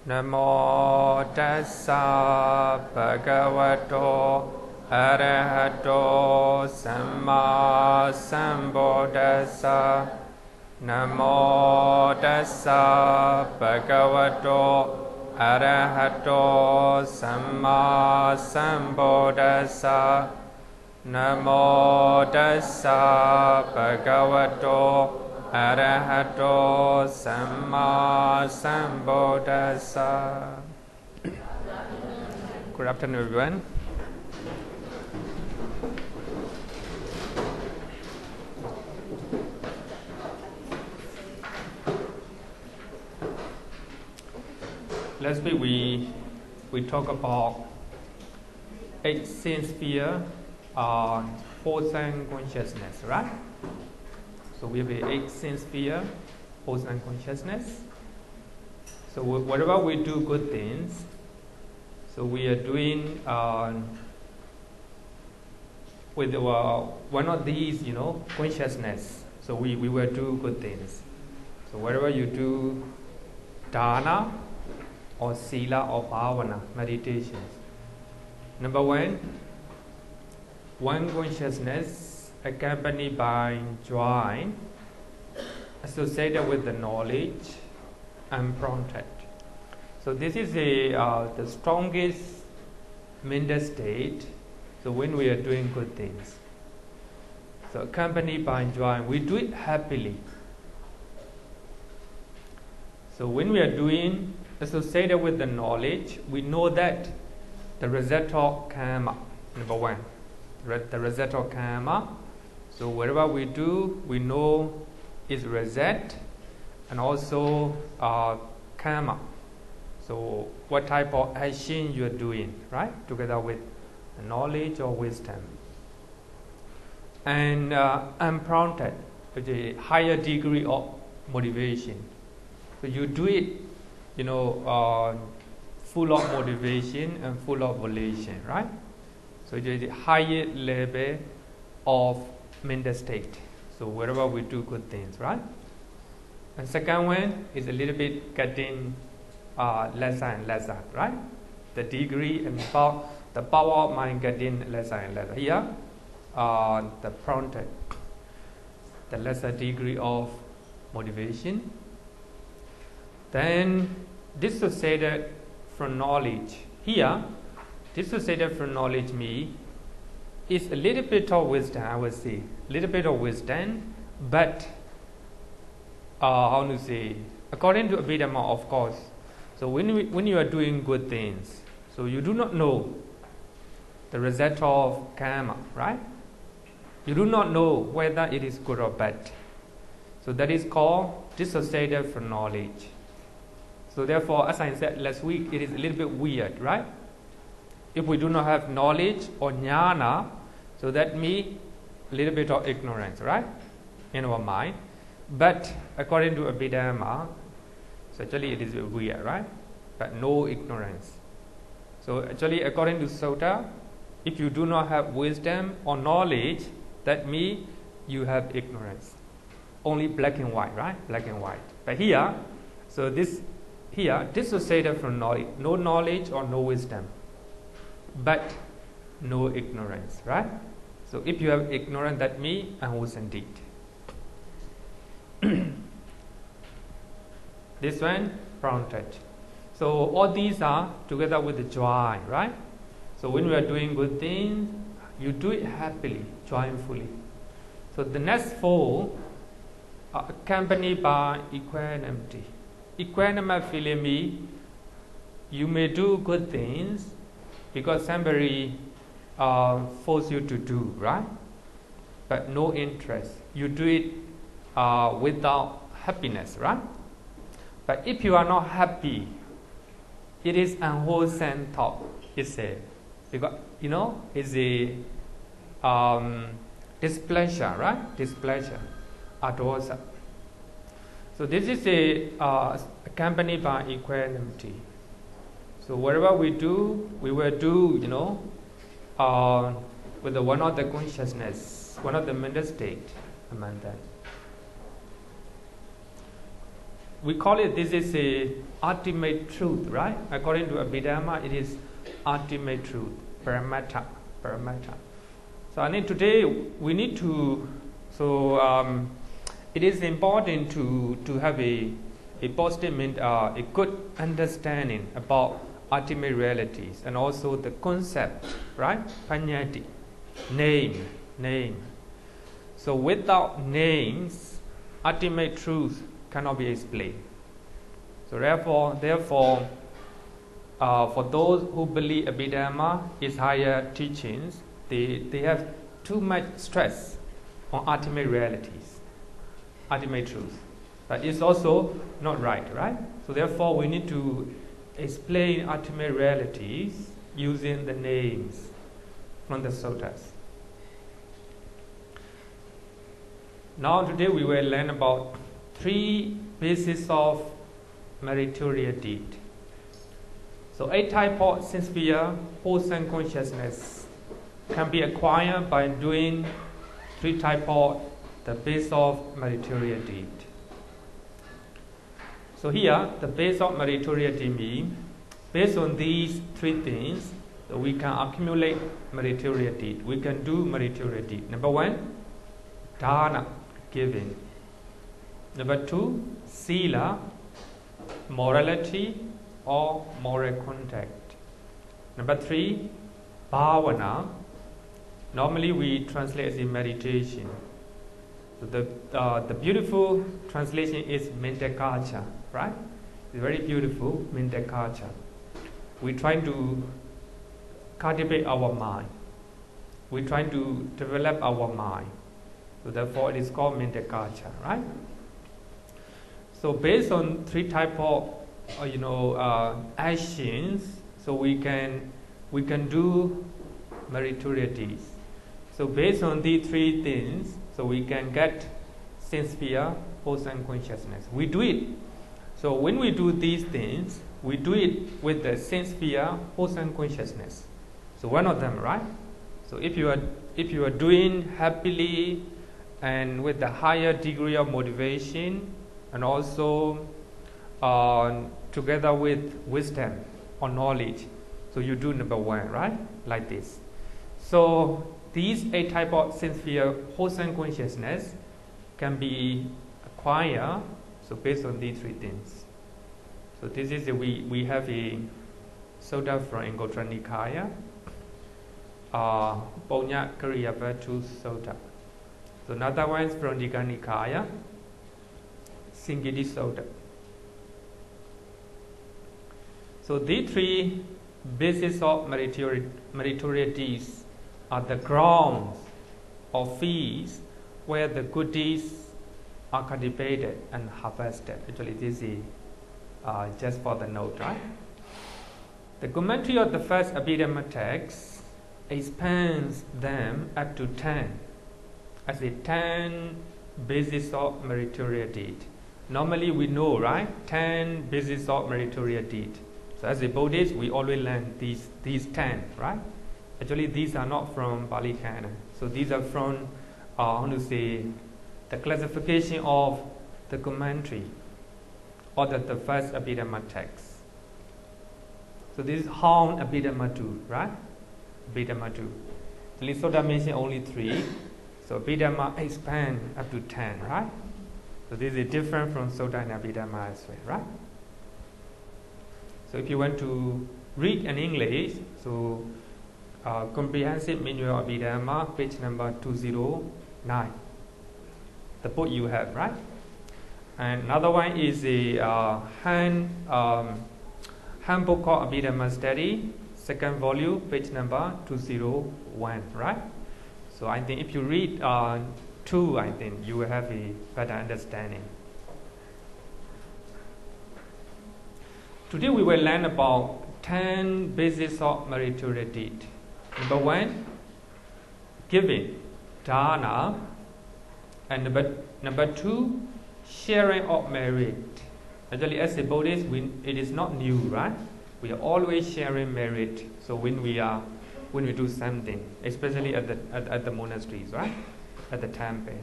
Namo tassa bhagavato arahato samma sambuddhassa. Namo tassa bhagavato arahato samma sambuddhassa. Namo tassa bhagavato arahato samma sambuddhassa. Good afternoon, everyone. Last week we talk about 8 sense sphere, wholesome consciousness, right? So we have 8 sense sphere, wholesome consciousness. So whatever we do good things, so we are doing with one of these, consciousness. So we will do good things. So whatever you do, Dāna or Sīla or Bhavana, meditations. Number one consciousness accompanied by joy, associated with the knowledge, unprompted. So this is the strongest mental state. So when we are doing good things, so accompanied by joy, we do it happily. So when we are doing associated with the knowledge, we know that the result of karma. Number one, the result of karma. So whatever we do, we know is result, and also karma. So what type of action you are doing, right? Together with knowledge or wisdom. And unprompted, with a higher degree of motivation. So you do it, full of motivation and full of volition, right? So it is a higher level of mental state. So wherever we do good things, right? And second one is a little bit getting lesser and lesser, right? The degree and the power of mind getting lesser and lesser. Here, the prompted, the lesser degree of motivation. Then dissociated from knowledge. Here, dissociated from knowledge is a little bit of wisdom, I would say. Little bit of wisdom, but according to Abhidhamma, of course. So when you are doing good things, so you do not know the result of karma, right? You do not know whether it is good or bad. So that is called dissociated from knowledge. So therefore, as I said last week, it is a little bit weird, right? If we do not have knowledge or jnana, so that means a little bit of ignorance, right? In our mind. But according to Abhidhamma, so actually it is weird, right? But no ignorance. So actually according to Sutta, if you do not have wisdom or knowledge, that means you have ignorance. Only black and white, right? Black and white. But here, so dissociated from knowledge, no knowledge or no wisdom, but no ignorance, right? So if you have ignorance, that means unwholesome deed. This one, prompted. So all these are together with the joy, right? So when we are doing good things, you do it happily, joyfully. So the next 4 are accompanied by equanimity. Equanimous feeling means you may do good things because somebody force you to do, right? But no interest. You do it without happiness, right? But if you are not happy, it is unwholesome thought, it said. Because, it's a displeasure, right? Displeasure, adosa. So this is accompanied by equanimity. So whatever we do, we will do, with the one of the consciousness, one of the mental state. among them. We call it, this is a ultimate truth, right? According to Abhidhamma, it is ultimate truth, paramattha. So I think today we need to, it is important to have a positive, a good understanding about ultimate realities and also the concept, right? Paññatti, name. So without names, ultimate truth cannot be explained. So therefore, for those who believe Abhidhamma is higher teachings, they have too much stress on ultimate realities, ultimate truth. But it's also not right? So therefore, we need to explain ultimate realities using the names from the suttas. Now today we will learn about 3 bases of meritorious deed. So 8 types of sincere, wholesome consciousness can be acquired by doing 3 types of the base of meritorious deed. So here, the base of meritorious deed means, based on these 3 things, we can accumulate meritorious deed. We can do meritorious deed. Number 1, Dāna, giving. Number 2, Sīla, morality or moral conduct. Number 3, Bhavana. Normally we translate as in meditation. So the beautiful translation is mental culture, right? It's very beautiful, mental culture. We try to cultivate our mind. We try to develop our mind. So therefore it is called mental culture, right? So based on 3 types of actions, so we can do meritorious deeds. So based on these 3 things, so we can get sincere, wholesome consciousness. We do it. So when we do these things, we do it with the sincere, wholesome consciousness. So one of them, right? So if you are doing happily and with the higher degree of motivation, and also together with wisdom or knowledge, so you do number 1, right? Like this. So these 8 types of sincere, wholesome consciousness can be acquired. So based on these 3 things. So this is we have a sutta from Anguttara Nikaya, Punya Kariya Virtue Sutta. So another one is from Digha Nikaya, Singiti Sutta. So these 3 bases of meritorious deeds are the grounds or fields where the good deeds are cultivated and harvested. Actually, this is just for the note, right? The commentary of the first Abhidhamma text expands them up to 10 as a 10 bases of meritorious deed. Normally we know, right? 10 bases of meritorious deed. So as a Buddhist, we always learn these 10, right? Actually, these are not from Pali Canon. So these are from, the classification of the commentary or the first Abhidhamma text. So this is how Abhidhamma do, right? Abhidhamma do. The Sutta mentioned only 3. So Abhidhamma expand up to 10, right? So this is different from Sutta and Abhidhamma as well, right? So if you want to read in English, so Comprehensive Manual of Abhidhamma, page number 209. The book you have, right? And another one is a handbook called Abhidhamma Study, 2nd volume, page number 201, right? So I think if you read 2, I think you will have a better understanding. Today we will learn about 10 bases of meritorious deed. Number 1, giving, Dāna. And number 2, sharing of merit. Actually, as a Buddhist, it is not new, right? We are always sharing merit. So when we do something, especially at the monasteries, right? At the temple.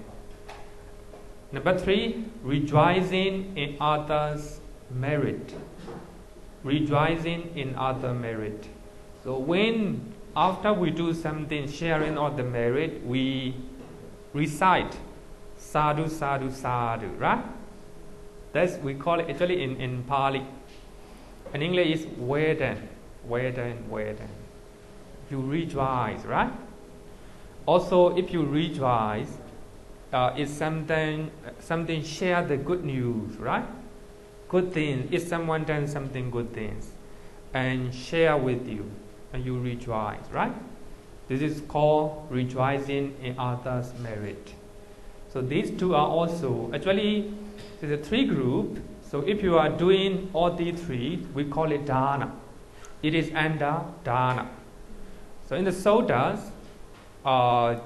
Number 3, rejoicing in others' merit. Rejoicing in other merit. So when after we do something sharing all the merit, we recite sadhu, sadhu, sadhu, right? That's we call it actually in Pali. In English is vedan, vedan, vedan. You rejoice, right? Also, if you rejoice, it's something share the good news, right? Good things. If someone done something good things, and share with you, and you rejoice, right? This is called rejoicing in others' merit. So these two are also actually there's a 3 group. So if you are doing all these 3, we call it Dāna. It is under Dāna. So in the Suttas,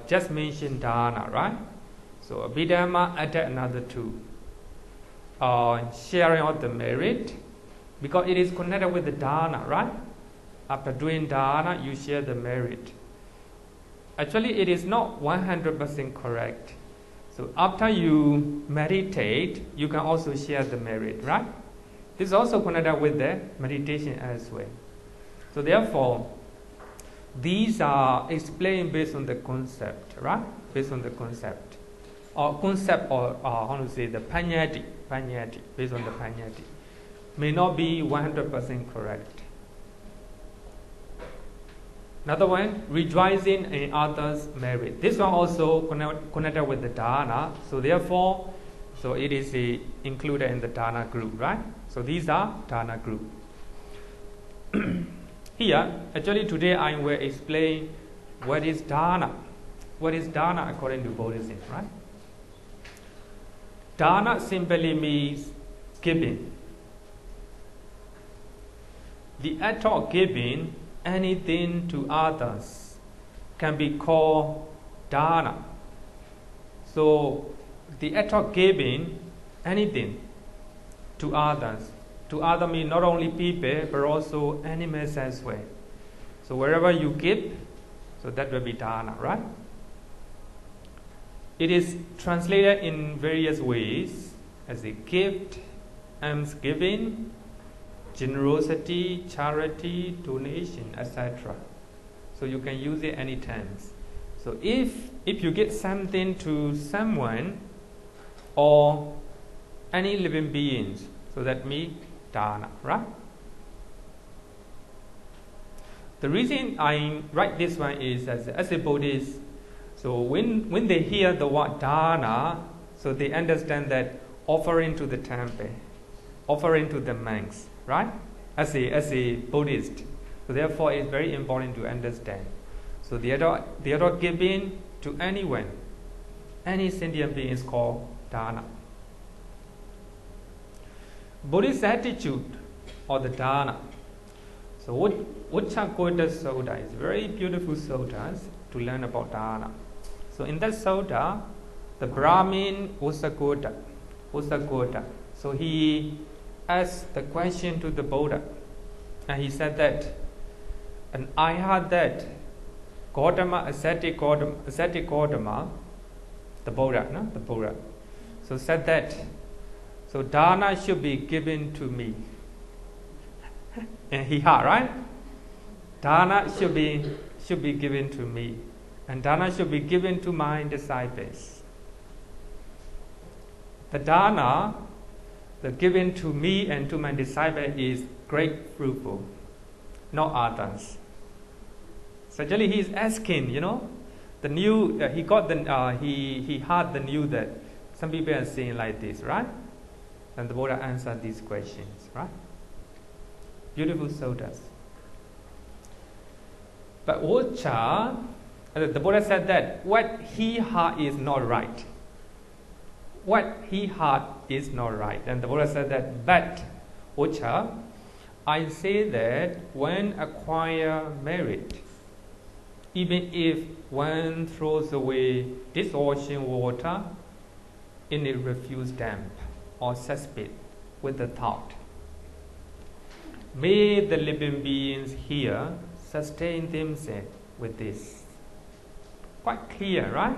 just mention Dāna, right? So Abhidhamma added another 2. Sharing of the merit, because it is connected with the Dāna, right? After doing Dāna, you share the merit. Actually, it is not 100% correct. So after you meditate, you can also share the merit, right? This is also connected with the meditation as well. So therefore, these are explained based on the concept, right? Based on the concept. Or concept or how to say the pāññati, based on the pāññati. May not be 100% correct. Another one, rejoicing in others' merit. This one also connected with the Dāna. So therefore, so it is included in the Dāna group, right? So these are Dāna group. Here, actually today I will explain what is Dāna. What is Dāna according to Buddhism, right? Dāna simply means giving. The act of giving anything to others can be called Dāna. So the act of giving anything to others means not only people but also animals as well. So wherever you give, so that will be Dāna, right? It is translated in various ways as a gift, almsgiving, generosity, charity, donation, etc. So you can use it any times. So if you give something to someone or any living beings, so that means Dāna, right? The reason I write this one is as a Buddhist, so when they hear the word Dāna, so they understand that offering to the temple, offering to the monks, right? As a Buddhist. So therefore it's very important to understand. So the other giving to anyone, any sentient being is called Dāna. Buddhist attitude or the Dāna. So Vaccha Sutta is very beautiful suttas to learn about Dāna. So in that sutta, the Brahmin Uposatha, so he asked the question to the Buddha, and he said that, and I heard that Gautama, ascetic Gautama, the Buddha, so said that, so Dāna should be given to me. And he heard, right? Dāna should be given to me, and Dāna should be given to my disciples. The Dāna, the given to me and to my disciple is great fruitful, not others. So actually he is asking, the new he got the he heard the news that some people are saying like this, right? And the Buddha answered these questions, right? Beautiful suttas. But Vaccha, the Buddha said that what he heard is not right. What he heard is not right. And the Buddha said that, but Vaccha, I say that when acquire merit, even if one throws away dishwashing water in a refuse dump or cesspit with the thought, may the living beings here sustain themselves with this. Quite clear, right?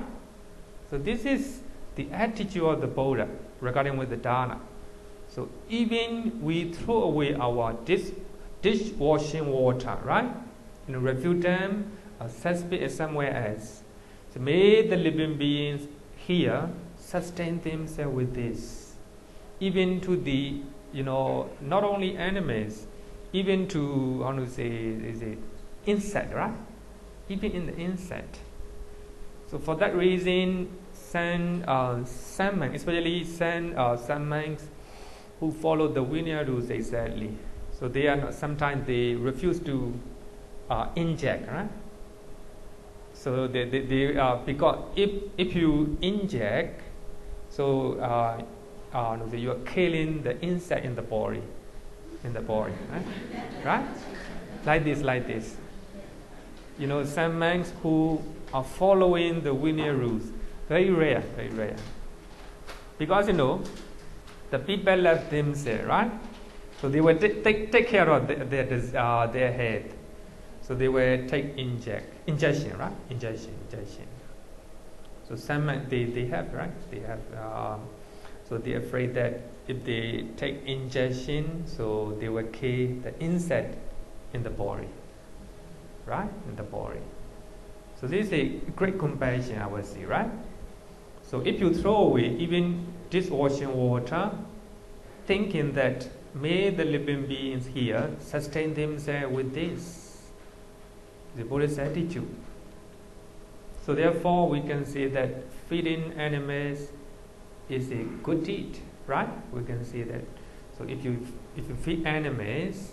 So this is the attitude of the Buddha regarding with the Dāna. So even we throw away our dishwashing water, right? Refuse them, cesspit is somewhere else. So may the living beings here sustain themselves with this. Even to the, not only animals, even to, how to say, is it insect, right? Even in the insect. So for that reason, some monks, especially some monks who follow the Vinaya rules exactly. So they are not, sometimes they refuse to inject, right? So they because if you inject, so you are killing the insect in the body, right? Right? Like this. Some monks who are following the Vinaya rules, very rare. Because the people left themselves, right? So they will take care of their head. So they will take injection, right? Injection. So some they have, right? They have. So they're afraid that if they take injection, so they will kill the insect in the body, right? In the body. So this is a great compassion, I would say, right? So if you throw away even dishwashing water, thinking that may the living beings here sustain themselves with this, the Buddhist attitude. So therefore we can say that feeding animals is a good deed, right? We can say that. So if you feed animals,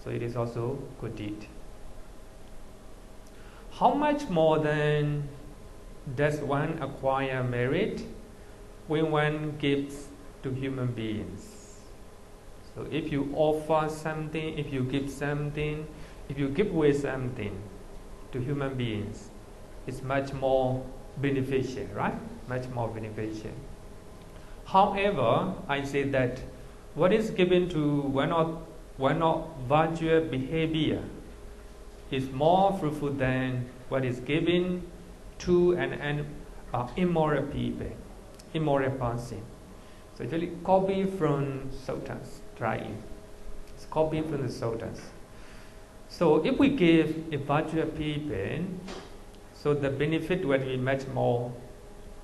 so it is also good deed. How much more then does one acquire merit when one gives to human beings? So if you offer something, if you give something, if you give away something to human beings, it's much more beneficial, right? Much more beneficial. However, I say that what is given to one of virtuous behavior is more fruitful than what is given to an immoral people, immoral person. So actually copy from suttas, try. It's copy from the suttas. So if we give a virtuous people, so the benefit will be much more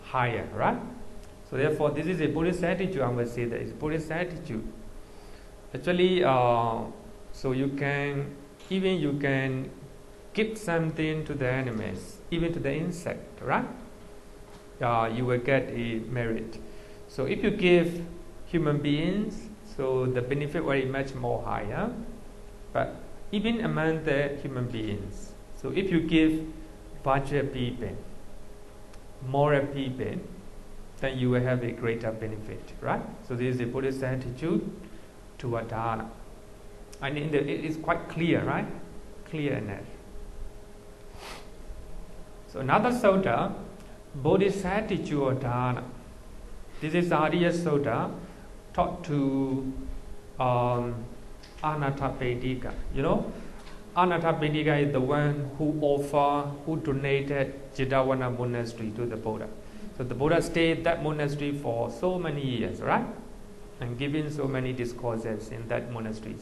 higher, right? So therefore, this is a Buddhist attitude. I would say that it's Buddhist attitude. Actually, so you can give something to the animals, even to the insect, right? You will get a merit. So if you give human beings, so the benefit will be much more higher. But even among the human beings, so if you give virtuous people, moral people, then you will have a greater benefit, right? So this is a Buddhist attitude toward Dāna. And it is quite clear, right? Clear enough. So another sutta, Buddhist attitude of Dāna. This is Adiya Sutta taught to Pānātipāta. Pānātipāta is the one who donated Citta monastery to the Buddha. So the Buddha stayed that monastery for so many years, right? And giving so many discourses in that monastery.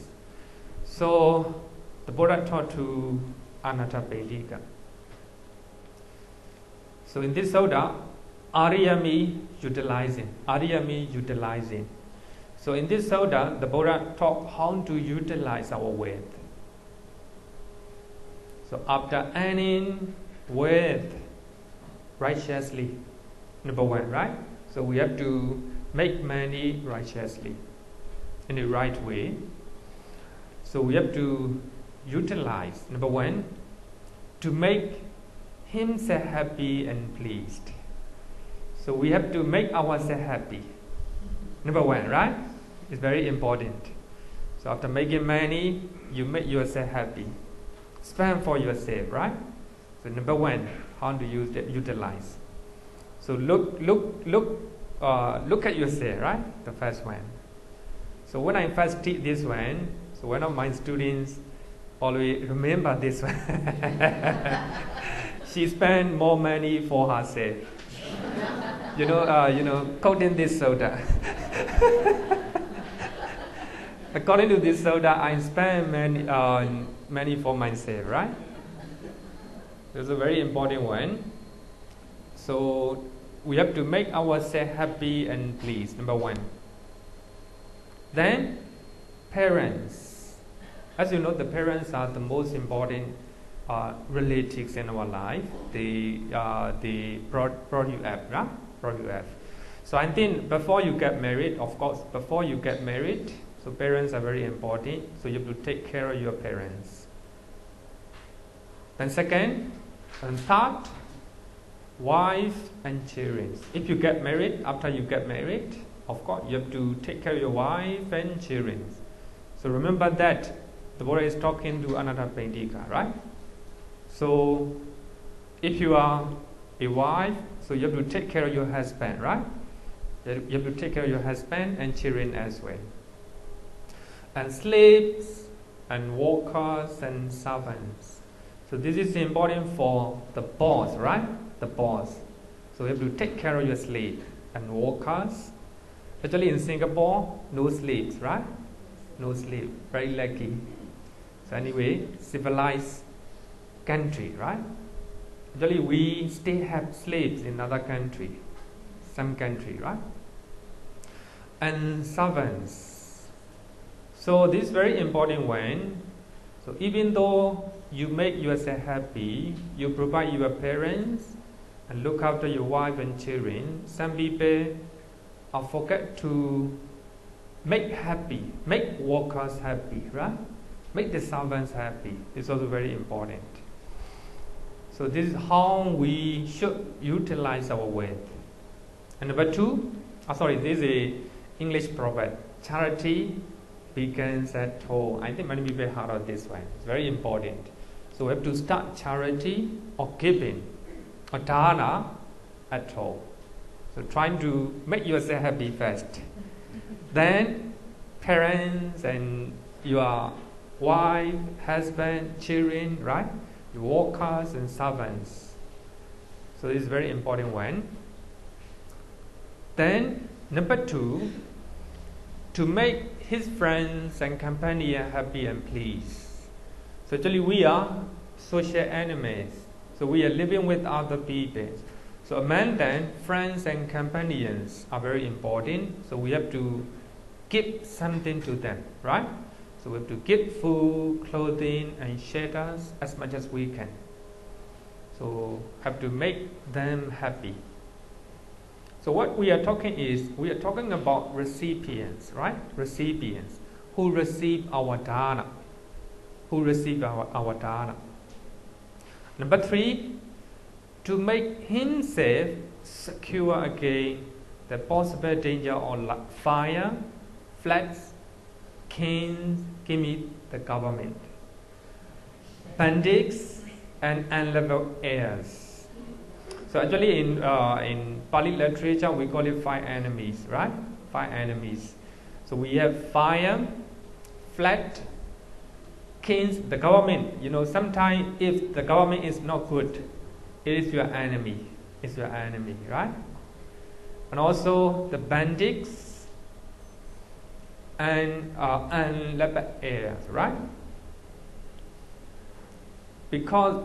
So the Buddha taught to Pānātipāta. So in this sutta, Ariya means utilizing. Ariya means utilizing. So in this sutta, the Buddha taught how to utilize our wealth. So after earning wealth righteously, number one, right? So we have to make money righteously, in the right way. So we have to utilize, number one, to make himself happy and pleased. So we have to make ourselves happy. Number one, right? It's very important. So after making money, you make yourself happy. Spend for yourself, right? So number one, how do you utilize? So look at yourself, right? The first one. So when I first teach this one, so one of my students always remember this one. She spent more money for herself. quoting this sutta. According to this sutta, I spend many for myself, right? This is a very important one. So we have to make ourselves happy and pleased, number one. Then, parents. As you know, the parents are the most important relatives in our life. They brought you up, right? Brought you up. So I think before you get married, of course, so parents are very important. So you have to take care of your parents. Then second and third, wife and children. If you get married, after you get married, of course, you have to take care of your wife and children. So remember that the Buddha is talking to Pānātipāta, right? So if you are a wife, so you have to take care of your husband, right? You have to take care of your husband and children as well. And slaves and workers and servants. So this is important for the boss, right? The boss. So you have to take care of your slave and workers. Actually in Singapore, no slaves, right? No slave. Very lucky. So anyway, civilized country, right? Actually we still have slaves in other country. Some country, right? And servants. So this is very important one. So even though you make yourself happy, you provide your parents and look after your wife and children, some people forget to make workers happy, right? Make the servants happy. It's also very important. So this is how we should utilize our wealth. And number two, this is a English proverb. Charity begins at home. I think many people heard of this one. It's very important. So we have to start charity or giving or dana at home. So trying to make yourself happy first. Then parents and your wife, husband, children, right? Your workers and servants. So this is very important one. Then number two, to make his friends and companions happy and pleased. So actually we are social animals. So we are living with other people. So among them, friends and companions are very important. So we have to give something to them, right? So we have to give food, clothing, and shelters as much as we can. So have to make them happy. So what we are talking about recipients, right? Recipients who receive our dana. Who receive our dana. Number three, to make himself secure against the possible danger of fire, floods, kings, the government, bandits, and unleavened heirs. So actually in Pali literature we call it 5 enemies, right? 5 enemies. So we have fire, flood, kings, the government. Sometimes if the government is not good, it is your enemy. It's your enemy, right? And also the bandits and unleavened heirs, right? Because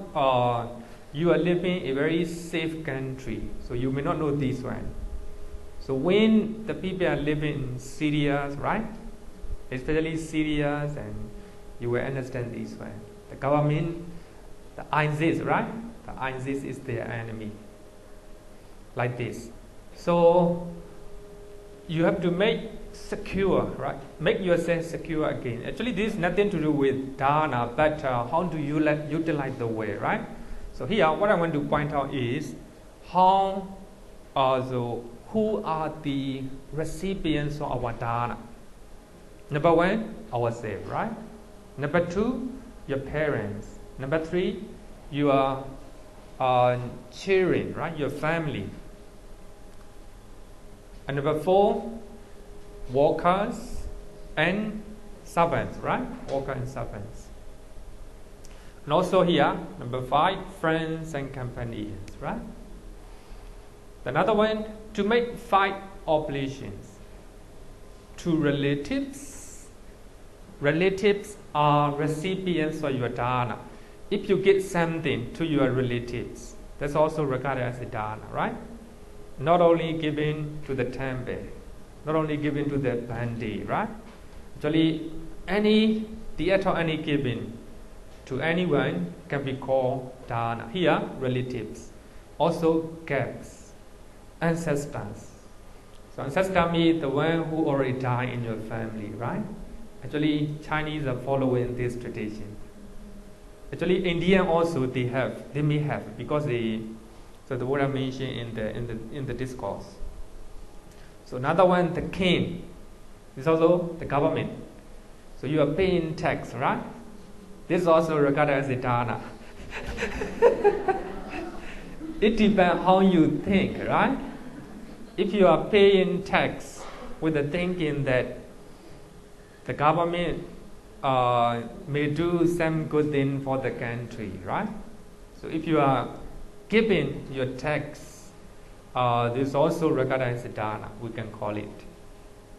you are living in a very safe country, so you may not know this one. So when the people are living in Syria, right? Especially Syria, and you will understand this one. The government, the ISIS, right? The ISIS is their enemy. Like this. So you have to make secure, right? Make yourself secure again. Actually, this is nothing to do with dana, but how do you utilize the way, right? So here, what I want to point out is who are the recipients of our dana? Number one, ourselves, right? Number two, your parents. Number three, your children, right? Your family. And number four, workers and servants, right? Workers and servants. And also here, number 5, friends and companions, right? Another one, to make 5 oblations to relatives. Relatives are recipients of your dana. If you give something to your relatives, that's also regarded as a dana, right? Not only giving to the temple, not only giving to the Bhante, right? Actually, the act of any giving to anyone can be called dana. Here, relatives. Also, guests, ancestors. So, ancestor means the one who already died in your family, right? Actually, Chinese are following this tradition. Actually, Indian also they may have because so the Buddha mentioned in the discourse. So another one, the king, is also the government. So you are paying tax, right? This is also regarded as a dana. It depends how you think, right? If you are paying tax with the thinking that the government may do some good thing for the country, right? So if you are giving your tax, this is also regarded as a dana, we can call it.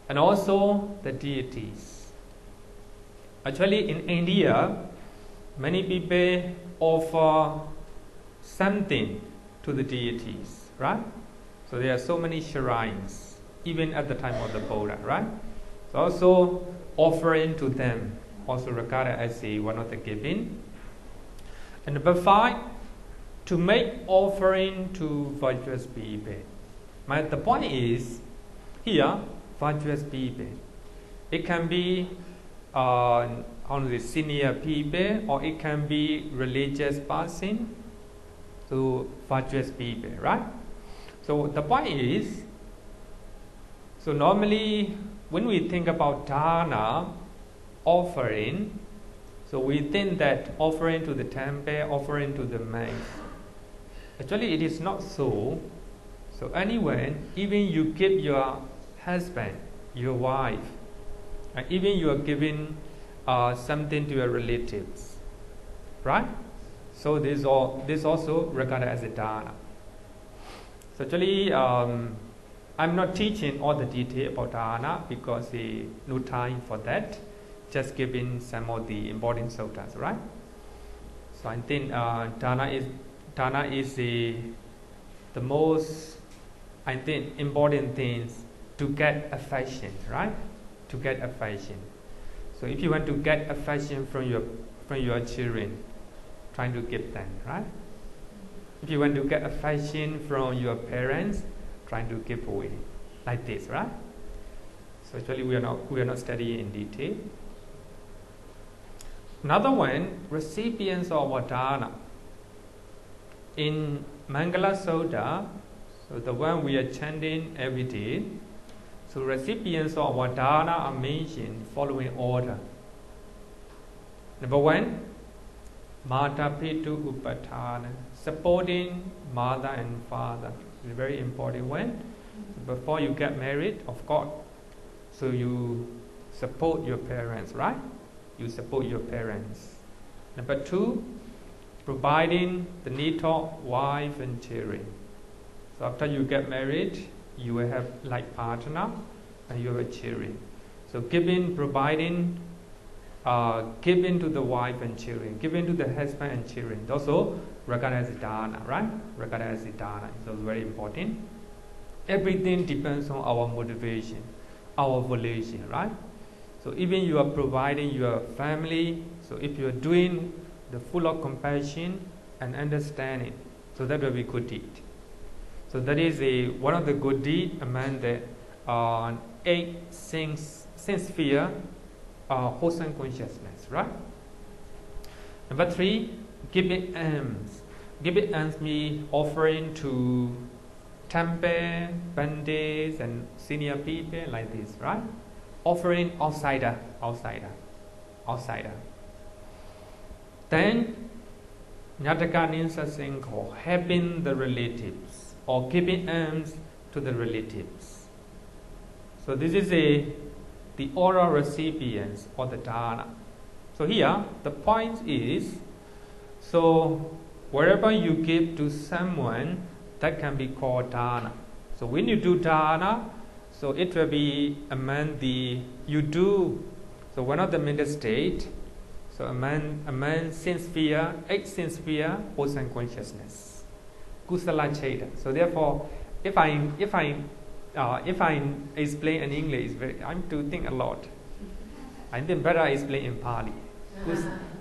And also the deities. Actually, in India, many people offer something to the deities, right? So there are so many shrines, even at the time of the Buddha, right? So also offering to them, also regarded as one of the giving. And number 5, to make offering to virtuous people. The point is, here, virtuous people. It can be only senior people, or it can be religious person to virtuous people, right? So the point is, so normally when we think about dana, offering, so we think that offering to the temple, offering to the monks. Actually, it is not so. So anyway, even you give your husband, your wife, and even you are giving something to your relatives, right? So this also regarded as a dana. So actually, I'm not teaching all the detail about dana because no time for that. Just giving some of the important suttas, right? So I think dana is the most, I think, important things to get affection, right? To get affection. So if you want to get affection from your children, trying to give them, right? If you want to get affection from your parents, trying to give away, like this, right? So actually, we are not studying in detail. Another one, recipients of dana. In Mangala Sutta, so the one we are chanting every day, so recipients of dana are mentioned following order. Number 1, Mata Pitu Upatana, supporting mother and father. It's a very important one. So before you get married, of course, so you support your parents, right? You support your parents. Number 2, providing the need of wife and children. So after you get married, you will have like partner and you have children. So providing, giving to the wife and children, giving to the husband and children. Also regarded as dana, right? Regarded as dana. So it's very important. Everything depends on our motivation, our volition, right? So even you are providing your family, so if you are doing the full of compassion and understanding, so that will be good deed. So that is one of the good deed among the 8 sense sphere wholesome consciousness, right? Number 3, giving alms. Giving alms means offering to temple, Bhantes, and senior people like this, right? Offering outsider. Then, Nyataka Ninsa Sengho, helping the relatives or giving alms to the relatives. So this is the oral recipients or the dana. So here, the point is, so wherever you give to someone, that can be called Dāna. So when you do Dāna, so it will be among the, you do, so one of the mental state, so among sincere, 8 sincere, wholesome consciousness, kusala Citta. So therefore, if I explain in English, I have to think a lot. I think better I explain in Pali.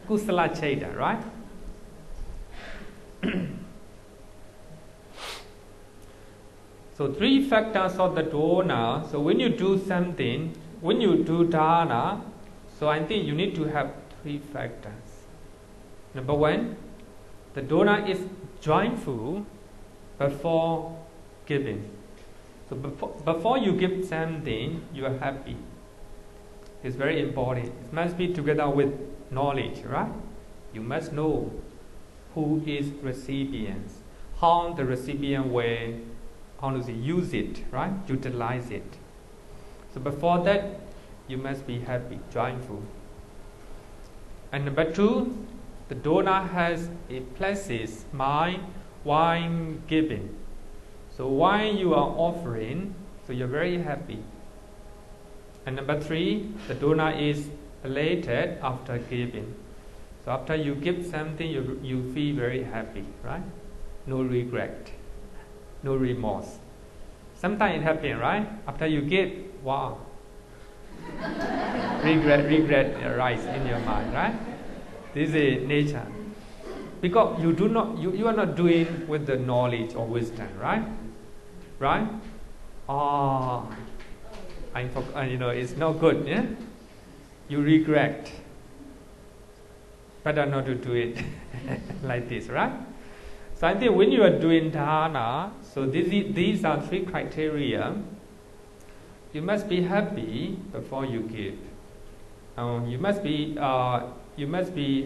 Kusala Citta, right? So 3 factors of the Dāna. So when you do something, when you do Dāna, so I think you need to have 3 factors. Number 1, the Dāna is joyful before giving. So before you give something, you are happy. It's very important. It must be together with knowledge, right? You must know who is recipient, how the recipient will, how does he use it, right? Utilize it. So before that, you must be happy, joyful. And number 2, the Dāna has a places mind while giving. So while you are offering, so you're very happy. And number 3, the Dāna is elated after giving. So after you give something, you feel very happy, right? No regret, no remorse. Sometimes it happens, right? After you give, wow, regret arises in your mind, right? This is nature. Because you are not doing with the knowledge or wisdom, right? Right? Oh, it's not good, yeah? You regret. Better not to do it like this, right? So I think when you are doing Dāna, so these are 3 criteria. You must be happy before you give. You must be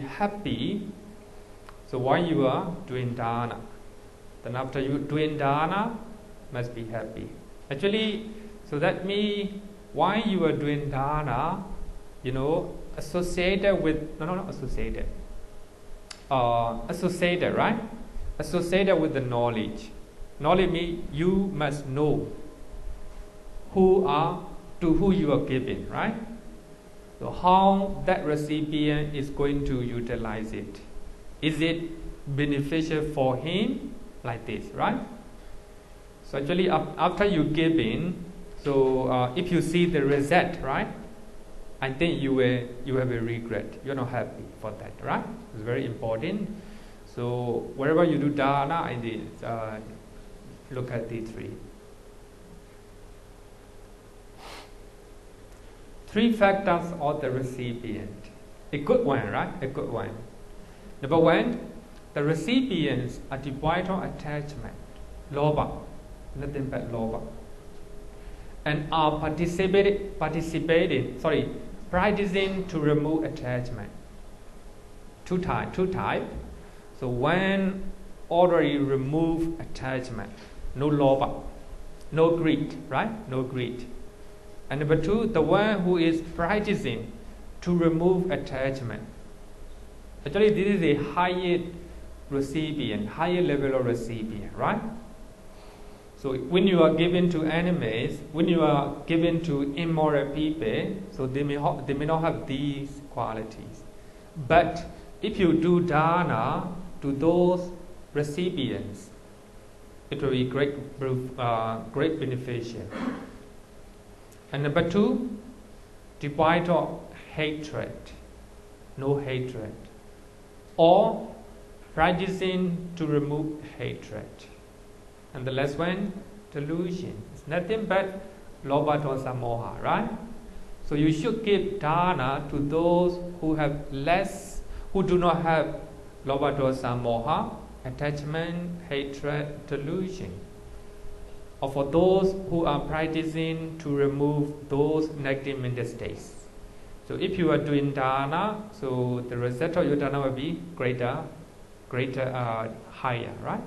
happy. So while you are doing Dāna, then after you doing Dāna, must be happy. Actually, so that means while you are doing Dāna, associated with associated, right? Associated with the knowledge. Knowledge means you must know to who you are giving, right? So how that recipient is going to utilize it. Is it beneficial for him? Like this, right? So actually after you giving, so if you see the result, right? I think you have a regret. You're not happy for that, right? It's very important. So wherever you do Dāna, I did look at these 3 factors of the recipient. A good one, right? A good one. Number 1, the recipients are devoid of attachment, lobha, nothing but lobha, and are practicing to remove attachment. Two type. So when already remove attachment, no lobha, no greed, right? No greed. And number 2, the one who is practicing to remove attachment. Actually, this is a higher recipient, higher level of recipient, right? So when you are given to enemies, when you are given to immoral people, so they may not have these qualities. But if you do Dāna to those recipients, it will be great beneficial. And number 2, devoid of hatred, no hatred, or practicing to remove hatred. And the last one, delusion. It's nothing but lobha, dosa, moha, right? So you should give Dāna to those who do not have lobha, dosa, moha, attachment, hatred, delusion. Or for those who are practicing to remove those negative mental states. So if you are doing Dāna, so the result of your Dāna will be greater, higher, right?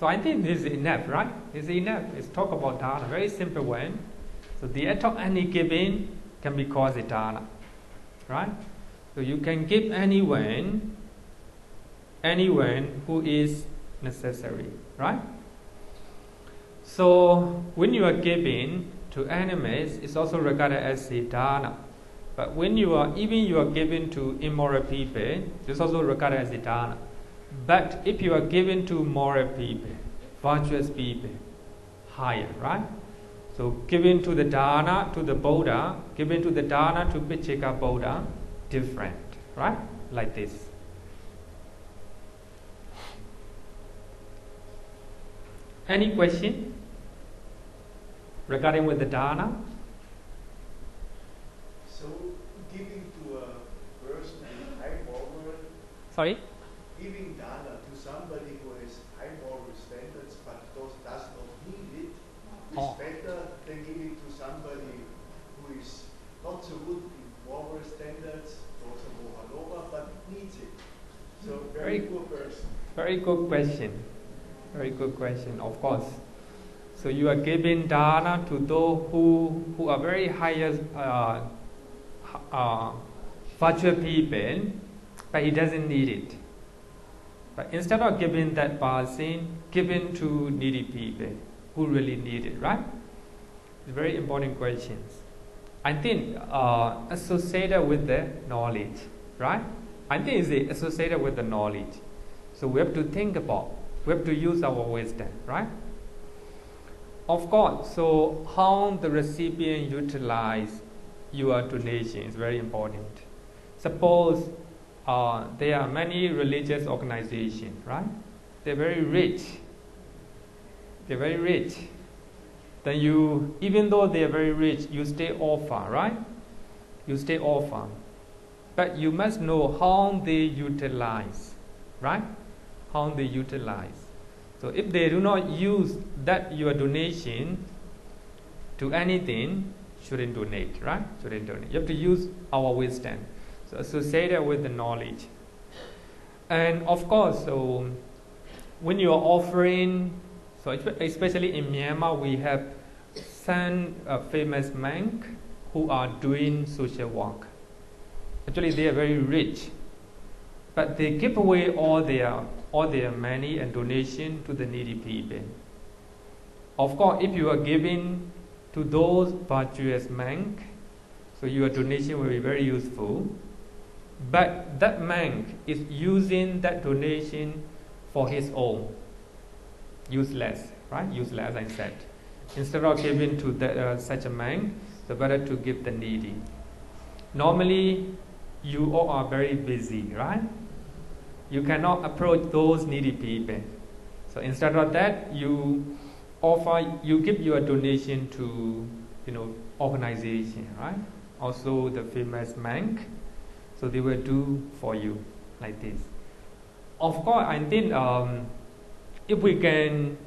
So I think this is enough, right? It's enough. Let's talk about Dāna, very simple one. So the act of any giving can be called a Dāna, right? So you can give anyone anyone who is necessary, right? So when you are giving to animals, it's also regarded as a dana. But when you are giving to immoral people, it's also regarded as a dana. But if you are giving to moral people, virtuous people, higher, right? So giving to the dana to the Buddha, giving to the dana to Pichika Buddha, different, right? Like this. Any question regarding with the dana? So giving to a person with high moral, Sorry? giving dana to somebody who has high moral standards but does not need it, is better than giving to somebody who is not so good in moral standards, also mohanova, but needs it. So very poor person. Very good question. Very good question, of course. So you are giving dana to those who are very highest virtual people, but he doesn't need it. But instead of giving that person, giving to needy people who really need it, right? It's very important questions. I think associated with the knowledge, right? I think it's associated with the knowledge. So we have to think about, we have to use our wisdom, right? Of course, so how the recipient utilize your donation is very important. Suppose there are many religious organizations, right? They're very rich. They're very rich. Then you, even though they are very rich, you stay orphan, right? You stay orphan. But you must know how they utilize, right? How they utilize. So if they do not use that your donation to anything, shouldn't donate, right? Shouldn't donate. You have to use our wisdom. So associated with the knowledge. And of course, so when you are offering, so especially in Myanmar, we have some famous monks who are doing social work. Actually, they are very rich, but they give away all their money and donation to the needy people. Of course, if you are giving to those virtuous monks, so your donation will be very useful. But that monk is using that donation for his own. Useless, right? Useless, as I said. Instead of giving to such a monk, the better to give the needy. Normally, you all are very busy, right? You cannot approach those needy people. So instead of that, you give your donation to, organization, right? Also the famous monk. So they will do for you like this. Of course, I think if we can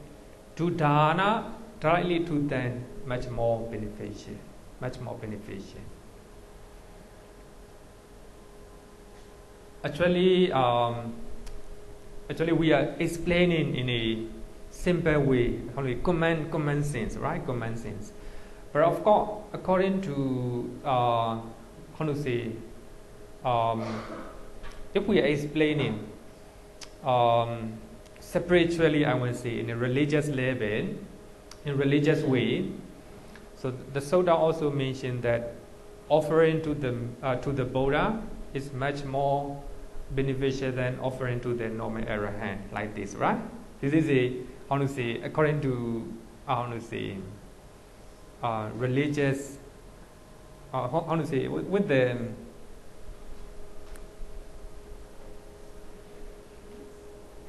do dana directly to them, much more beneficial. Much more beneficial. Actually, we are explaining in a simple way, only common sense, right? Common sense. But of course, according to if we are explaining spiritually, I would say in a religious level, in religious way. So the Sutta also mentioned that offering to the Buddha is much more beneficial than offering to the normal arahant, like this, right? This is according to religious, with the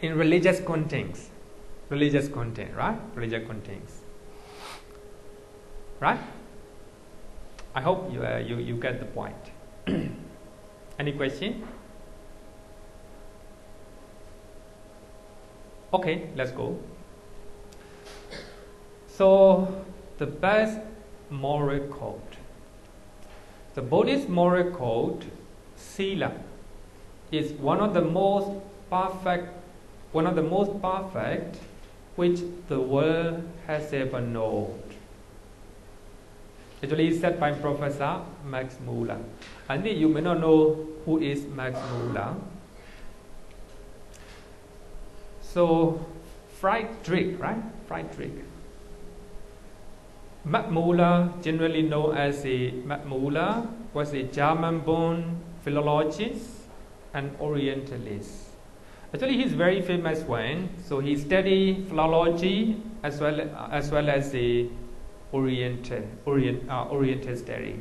in religious context, right? Religious contents, right? I hope you get the point. Any question? Okay, let's go. So the best moral code, the Buddhist moral code, Sīla, is one of the most perfect which the world has ever known. Actually, said by Professor Max Muller. I think you may not know who is Max Muller. So, fried drink, right? Fried drink. Muller, generally known as Muller, was a German-born philologist and Orientalist. Actually, he's very famous one. So he studied philology as well as the Oriental study.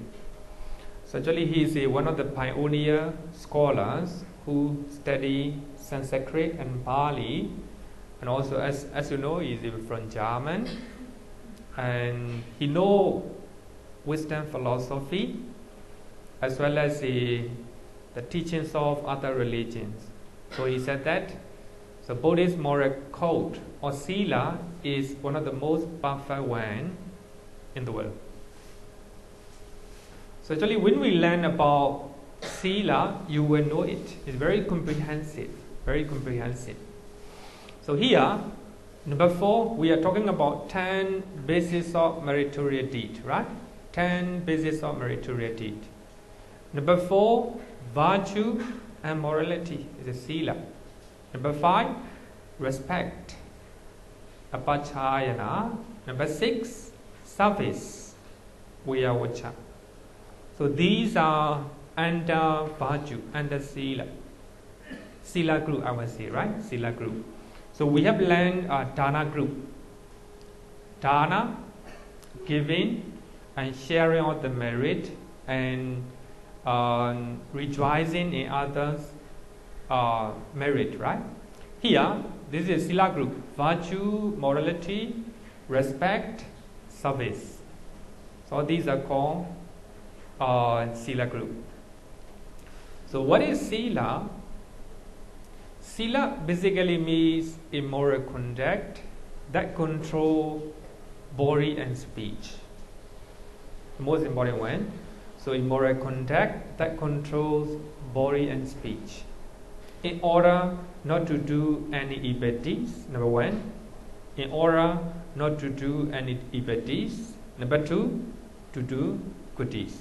So actually, he is one of the pioneer scholars who study Sanskrit and Pali, and also as you know, he is from German, and he know wisdom philosophy as well as the teachings of other religions. So he said that so Buddhist moral code or Sīla is one of the most perfect one in the world. So actually, when we learn about Sīla, you will know it. It's very comprehensive, very comprehensive. So here, number 4, we are talking about 10 bases of meritorious deed, right? 10 bases of meritorious deed. Number 4, virtue and morality is a Sīla. Number 5, respect, apachayana. Number 6, service, Vaccha. So these are under virtue, under Sīla. Sīla group, I will say, right? Sīla group. So we have learned Dāna group. Dāna, giving and sharing of the merit and rejoicing in others' merit, right? Here, this is Sīla group. Virtue, morality, respect, service. So these are called Sīla group. So what is Sīla? Sīla basically means immoral conduct that control body and speech. The most important one. So immoral conduct that controls body and speech. In order not to do any evil deeds, number 1. In order not to do any evil deeds. Number 2, to do good deeds.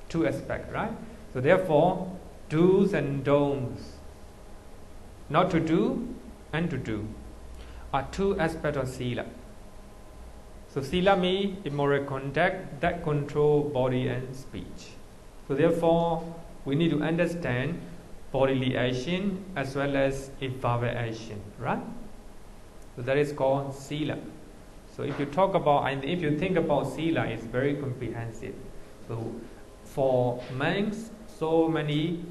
2 aspects, right? So therefore, do's and don'ts, not to do and to do, are 2 aspects of Sīla. So Sīla means immoral conduct that control body and speech. So therefore, we need to understand bodily action as well as verbal action, right? So that is called Sīla. So if you talk about, and if you think about Sīla, it's very comprehensive. So for monks, so many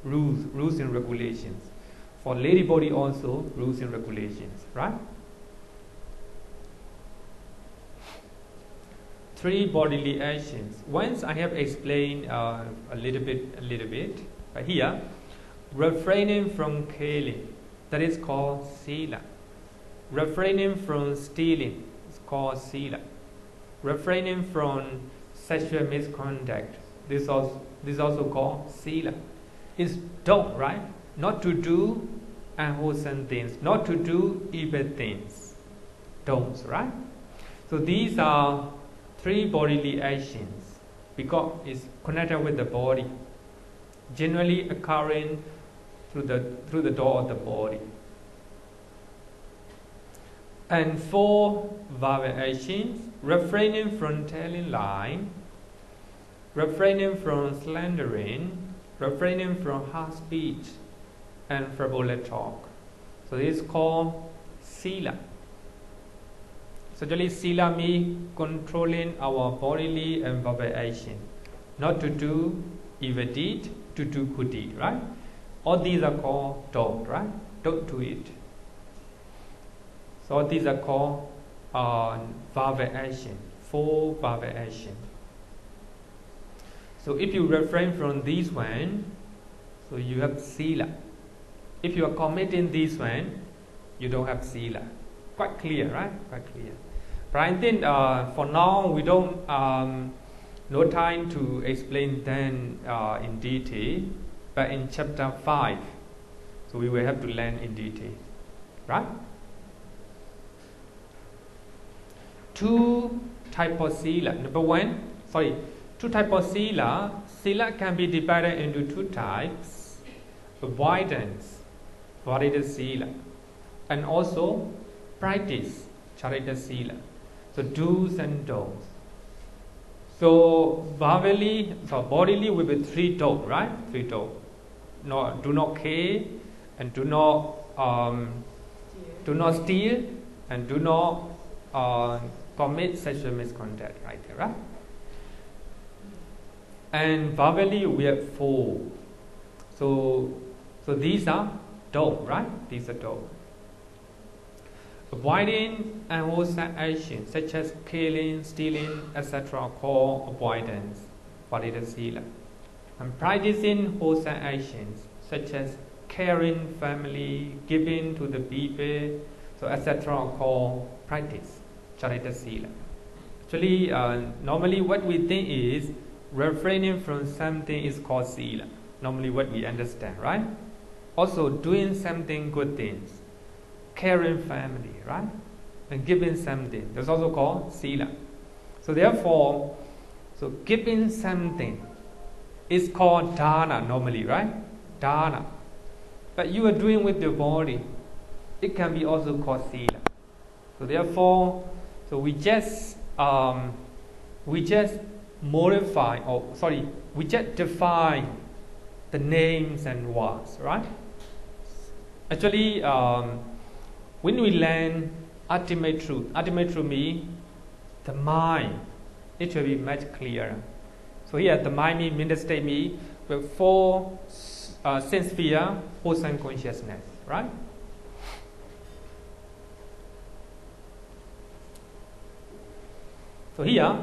rules and regulations. For lady body also, rules and regulations, right? 3 bodily actions. Once I have explained a little bit, but here, refraining from killing, that is called Sīla. Refraining from stealing is called Sīla. Refraining from sexual misconduct, this is also called Sīla. It's don't, right? Not to do unwholesome things, not to do evil things. Don'ts, right? So these are 3 bodily actions because it's connected with the body, generally occurring through the door of the body. And 4 verbal actions: refraining from telling lies, refraining from slandering, refraining from harsh speech, and frivolous talk. So this is called Sīla. So actually Sīla means controlling our bodily and verbal action, not to do evil deed, to do good deed, right? All these are called don't, right? Don't do it. So these are called verbal action, 4 verbal action. So if you refrain from these one, so you have Sīla. If you are committing this one, you don't have Sīla. Quite clear, right? Quite clear. But I think for now we don't no time to explain them in detail. But in chapter 5, so we will have to learn in detail, right? 2 types of Sīla. Number 1, 2 types of Sīla. Sīla can be divided into 2 types: avoidance, Väritta Sila. and also practice Căritta Sila. So do's and don'ts. So bodily will be 3 don't, right? 3 don't. No, do not kill, and do not steal, and do not commit sexual misconduct, right there, right? And verbally we have 4. So these are don't, right? These are don't. Avoiding unwholesome actions such as killing, stealing, etc. are called avoidance, Väritta Sila. And practicing wholesome actions such as caring family, giving to the people, so etc. are called practice, Căritta Sila. Actually, normally what we think is refraining from something is called Sila. Normally what we understand, right? Also doing something good things, caring family, right? And giving something, that's also called Sila. So therefore, giving something is called Dāna normally, right? Dāna. But you are doing with your body, it can be also called Sila. So therefore, we just modify, we just define the names and words, right? Actually, when we learn ultimate truth means the mind, it will be much clearer. So here the mind means mental state means with 4 sense sphere, wholesome consciousness, right? So here,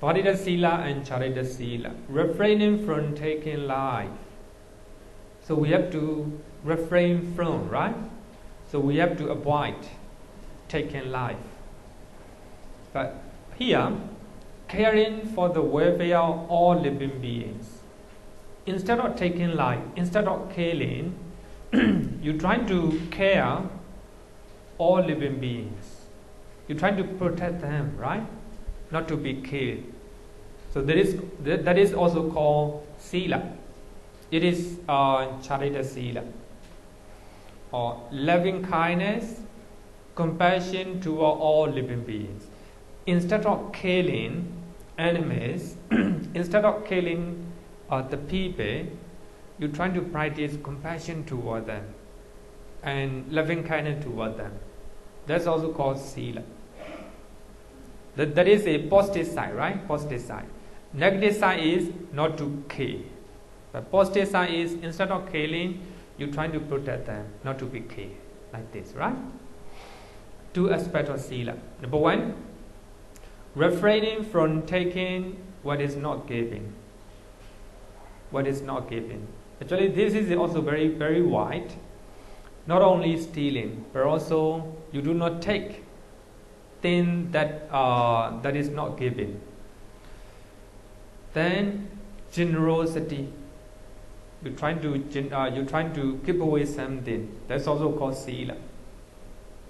Väritta Sila and Căritta Sila, refraining from taking life. So we have to refrain from, right? So we have to avoid taking life. But here, caring for the welfare of all living beings. Instead of taking life, instead of killing, you try to care all living beings. You try to protect them, right? Not to be killed. So that is also called Sila. It is Căritta Sila, or loving kindness, compassion toward all living beings. Instead of killing enemies, instead of killing the people, you try to practice compassion toward them and loving kindness toward them. That's also called Sila. That is a positive side, right? Positive side. Negative side is not to kill. But positive side is instead of killing, you try to protect them, not to be killed. Like this, right? 2 aspects of Sila. Number 1, refraining from taking what is not given. What is not given. Actually, this is also very, very wide. Not only stealing, but also you do not take things that is not given. Then generosity. You're trying to give away something. That's also called Sila,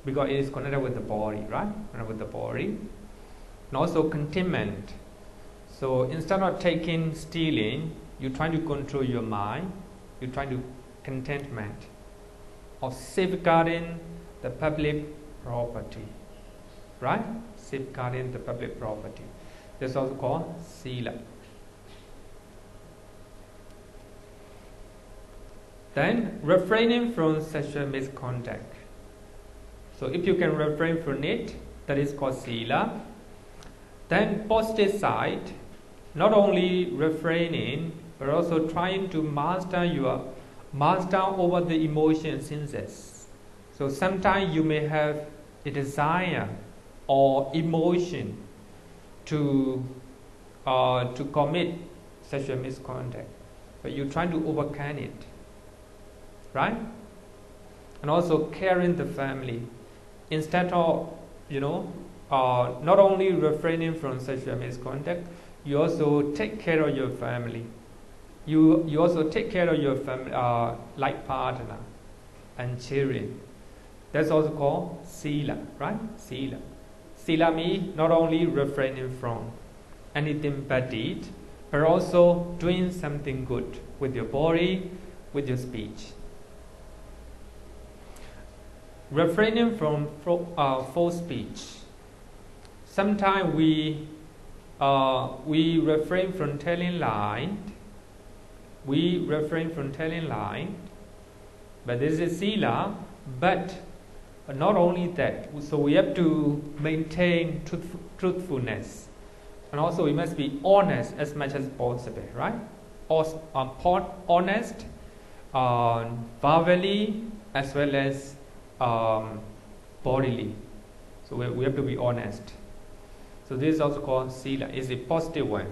because it is connected with the body, right? Connected with the body. And also contentment. So instead of taking stealing, you try to control your mind. You try to contentment, or safeguarding the public property, right? Safeguarding the public property. That's also called Sila. Then refraining from sexual misconduct. So if you can refrain from it, that is called Sila. Then positive side, not only refraining, but also trying to master over the emotion senses. So sometimes you may have a desire or emotion to commit sexual misconduct, but you try to overcome it, right? And also caring the family. Instead of not only refraining from sexual misconduct, you also take care of your family. You also take care of your family, like partner and children. That's also called Sila, right? Sila. Sila means not only refraining from anything bad deed, but also doing something good with your body, with your speech. refraining from false speech. Sometimes we refrain from telling lie. We refrain from telling lie, but this is Sīla. But not only that, so we have to maintain truthfulness, and also we must be honest as much as possible, right? Honest, verbally as well as bodily. So we have to be honest. So this is also called Sīla. It's a positive one.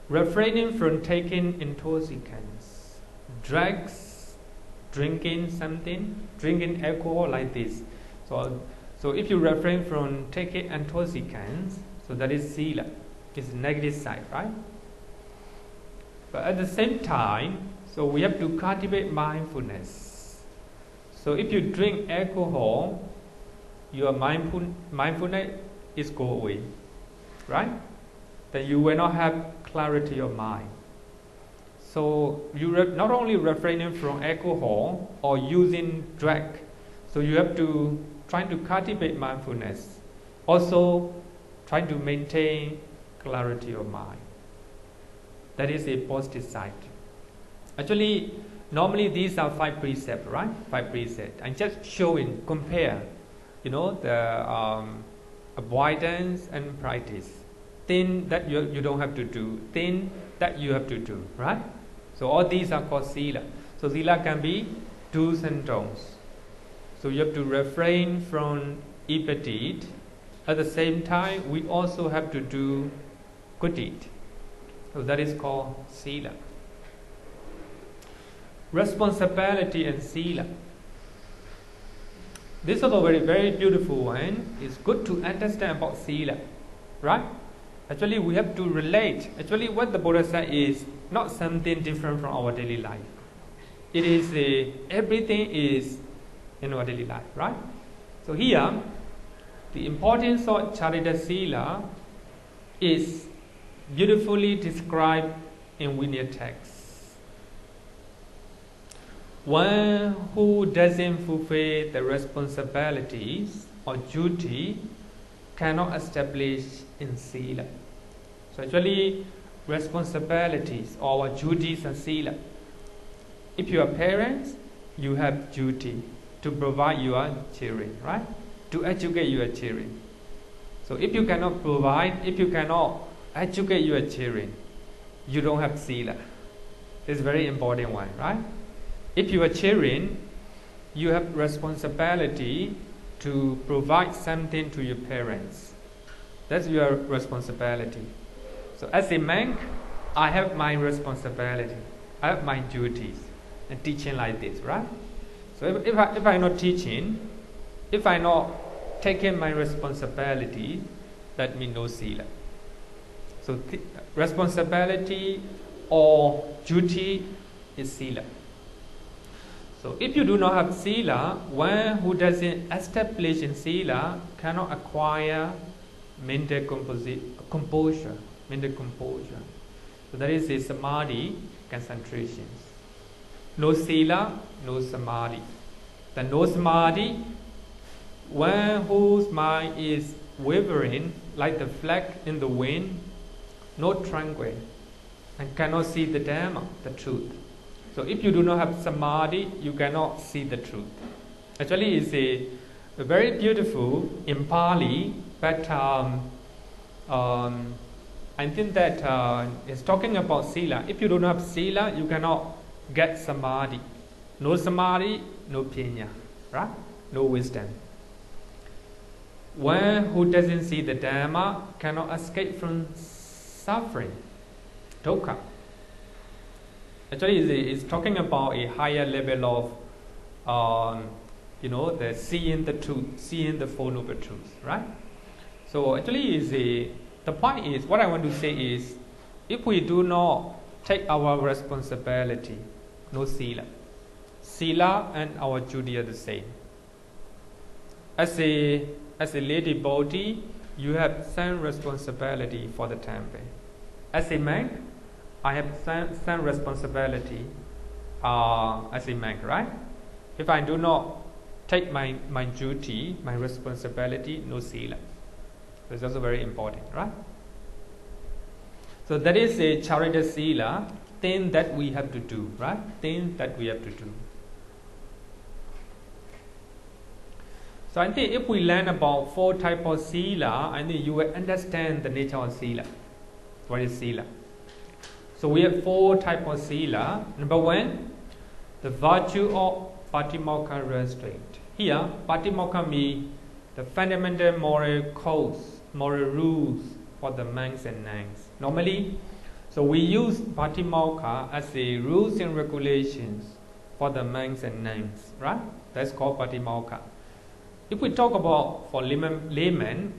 Refraining from taking intoxicants, drugs, drinking something, drinking alcohol like this. So if you refrain from taking intoxicants, so that is Sīla. It's the negative side, right? But at the same time, so we have to cultivate mindfulness. So if you drink alcohol, your mindfulness is go away, right? Then you will not have clarity of mind. So you not only refraining from alcohol or using drug, so you have to try to cultivate mindfulness. Also, try to maintain clarity of mind. That is a positive side. Actually, normally these are 5 precepts, right? 5 precepts. I'm just showing, compare, the avoidance and practice. Thing that you don't have to do, thing that you have to do, right? So all these are called Sīla. So Sīla can be do's and don'ts. So you have to refrain from evil deed. At the same time, we also have to do good deed. So that is called Sīla. Responsibility and Sīla. This is a very, very beautiful one. It's good to understand about Sīla, right? Actually, we have to relate. Actually, what the Buddha said is not something different from our daily life. It is everything is in our daily life, right? So here, the importance of Căritta Sīla is beautifully described in Vinaya texts. One who doesn't fulfill the responsibilities or duty cannot establish in Sīla. So actually, responsibilities or duties are Sīla. If you are parents, you have duty to provide your children, right? To educate your children. So if you cannot provide, if you cannot educate your children, you don't have Sīla. It's a very important one, right? If you are children, you have responsibility to provide something to your parents. That's your responsibility. So as a monk, I have my responsibility. I have my duties and teaching like this, right? So if I'm not teaching, if I'm not taking my responsibility, that means no Sīla. So responsibility or duty is Sīla. So if you do not have Sīla, one who doesn't establish in Sīla cannot acquire mental composure. So that is a samadhi, concentration. No Sīla, no samadhi. The no samadhi, one whose mind is wavering like the flag in the wind, not tranquil, and cannot see the Dhamma, the truth. So if you do not have samadhi, you cannot see the truth. Actually, it's a very beautiful in Pali, but I think that it's talking about Sīla. If you don't have Sīla, you cannot get samadhi. No samadhi, no piñña, right? No wisdom. One who doesn't see the Dhamma cannot escape from suffering, dukkha. Actually, it's talking about a higher level of, the seeing the truth, seeing the Four Noble Truths, right? So actually, the point is, what I want to say is, if we do not take our responsibility, no Sīla. Sīla and our duty are the same. As a lady devotee, you have some responsibility for the temple. As a monk, I have some responsibility as a monk, right? If I do not take my duty, my responsibility, no Sīla. So it's also very important, right? So that is a Cakkapala Sīla, thing that we have to do, right? Thing that we have to do. So I think if we learn about 4 types of Sīla, I think you will understand the nature of Sīla. What is Sīla? So we have 4 types of Sīla. Number 1, the virtue of pātimokkha restraint. Here, pātimokkha means the fundamental moral codes, moral rules for the monks and nuns. Normally, so we use pātimokkha as a rules and regulations for the monks and nuns, right? That's called pātimokkha. If we talk about for laymen,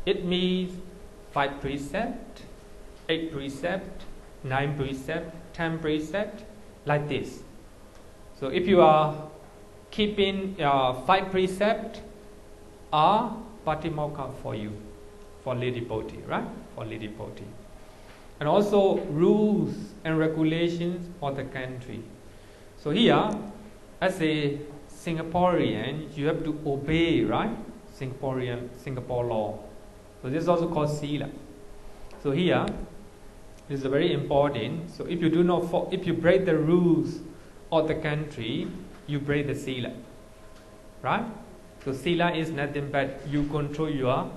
it means 5 precepts, 8 precepts, 9 precepts, 10 precepts, like this. So if you are keeping 5 precepts, are pātimokkha for you, for lay devotee, right? For lay devotee. And also rules and regulations for the country. So here, as a Singaporean, you have to obey, right? Singapore law. So this is also called Sīla. So here, this is very important. So if you do not, if you break the rules of the country, you break the Sīla, right? So Sīla is nothing but you control your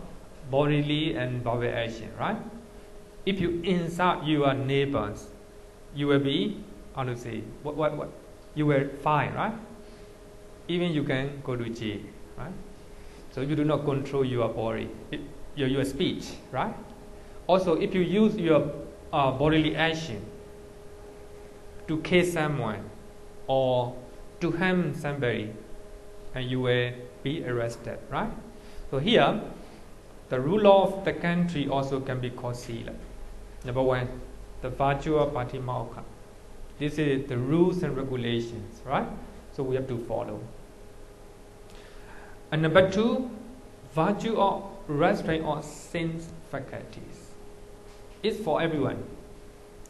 bodily and verbal action, right? If you insult your neighbors, you will be, how to say, what? You will fine, right? Even you can go to jail, right? So you do not control your body, your speech, right? Also, if you use your bodily action to kill someone or to harm somebody, and you will be arrested, right? So here, the rule of the country also can be called Sīla. Number 1, the virtue of pātimokkha. This is the rules and regulations, right? So we have to follow. And number 2, virtue of restraint on sense faculties. It's for everyone.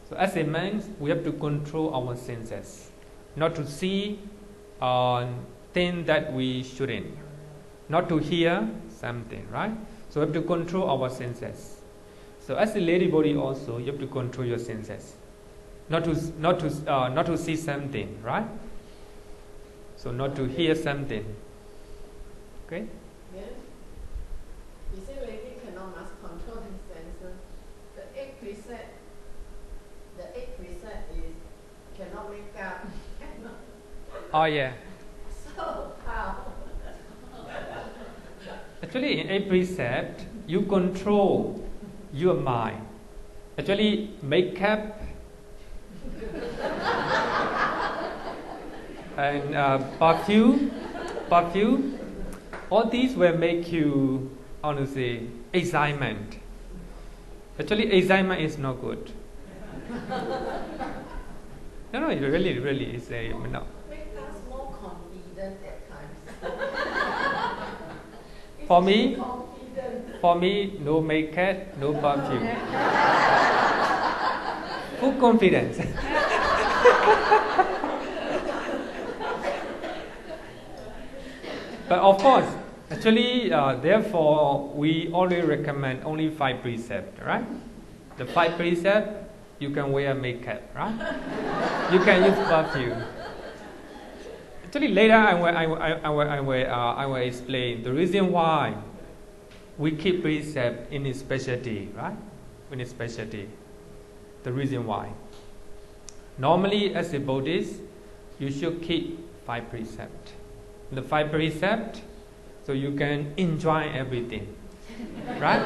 So as a man, we have to control our senses, not to see things that we shouldn't, not to hear something, right? So we have to control our senses. So as a lady body also, you have to control your senses, not to see something, right? So not to hear something. Okay? Yes. You say lady cannot must control his senses. The 8 precept is cannot make up. Oh yeah. So how? Actually, in 8 precept, you control your mind. Actually, makeup and perfume, all these will make you, honestly, excitement. Actually, excitement is not good. No, really, it's a no. Make us more confident at times. For me, no makeup, no perfume. Full confidence. But of course, actually, therefore, we only recommend only 5 precepts, right? The 5 precepts, you can wear makeup, right? You can use perfume. Actually, later I will explain the reason why we keep precept in its specialty, right? In its specialty, the reason why. Normally, as a Buddhist, you should keep 5 precepts. The 5 precepts, so you can enjoy everything, right?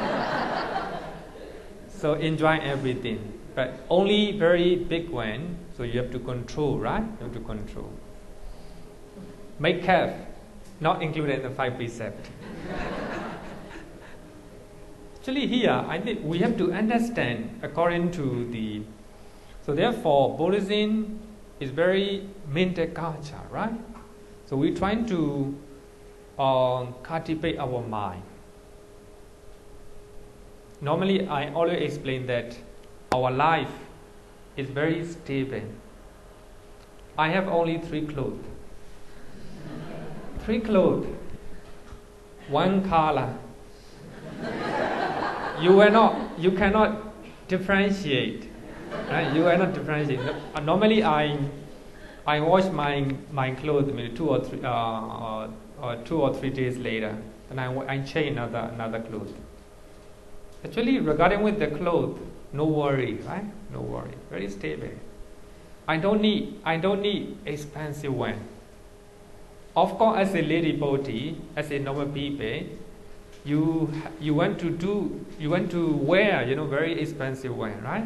So enjoy everything, but only very big one. So you have to control, right? You have to control. Makeup, not included in the 5 precepts. Actually, here I think we have to understand according to the. So therefore, Buddhism is very mental culture, right? So we're trying to cultivate our mind. Normally, I always explain that our life is very stable. I have only 3 clothes. 3 clothes, 1 color. You cannot differentiate, right? You cannot differentiate. Normally, I wash my clothes maybe 2 or 3 days later, and I change another clothes. Actually, regarding with the clothes, no worry, right? No worry, very stable. I don't need expensive one. Of course, as a lady body, as a normal people, you want to wear very expensive one, right?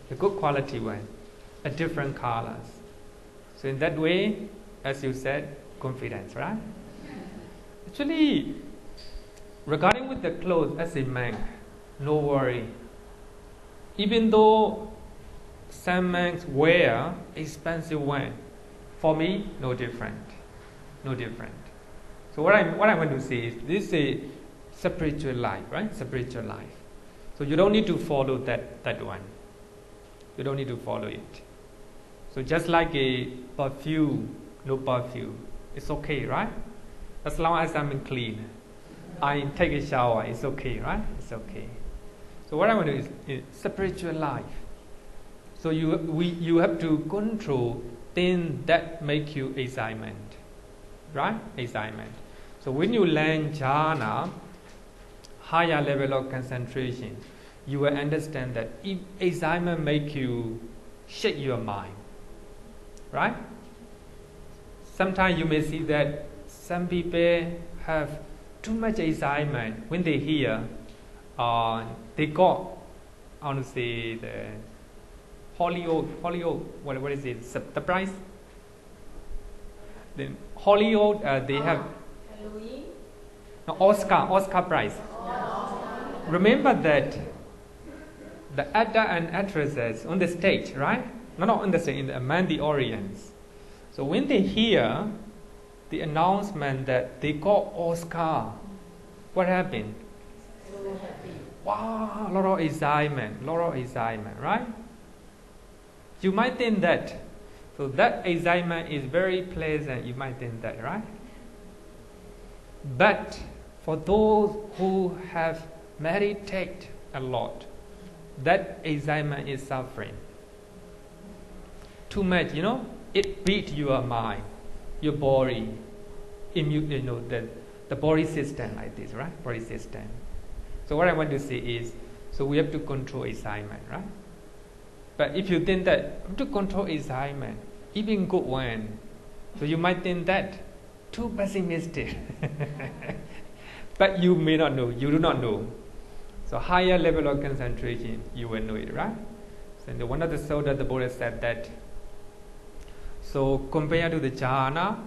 A good quality one, a different colors. So in that way, as you said, confidence, right? Actually, regarding with the clothes as a man, no worry. Even though some men wear expensive one, for me, no different. No different. So what I want to say is this is a spiritual life, right? Spiritual life. So you don't need to follow that one. You don't need to follow it. So just like a perfume, no perfume, it's okay, right? As long as I'm clean, I take a shower, it's okay, right? It's okay. So what I want to do is spiritual life. So you have to control things that make you excitement, right? Excitement. So when you learn jhana, higher level of concentration, you will understand that if excitement make you shake your mind, right? Sometimes you may see that some people have too much excitement when they hear they got, I want to say, the Hollywood, what is it? Surprise? Then Hollywood, they have Halloween? no, Oscar prize. Remember that the actor and actresses on the stage, right? Not on the stage, among the audience. So when they hear the announcement that they got Oscar, what happened? So happy. Wow, a lot of excitement, right? You might think that. So that excitement is very pleasant, you might think that, right? But for those who have meditated a lot, that excitement is suffering. Too much, it beats your mind, your body, the body system like this, right? Body system. So what I want to say is, so we have to control excitement, right? But if you think that to control excitement, even good one, so you might think that too pessimistic. But you may not know, you do not know. So higher level of concentration, you will know it, right? So in one of the sutta, the Buddha said that, so compared to the jhana,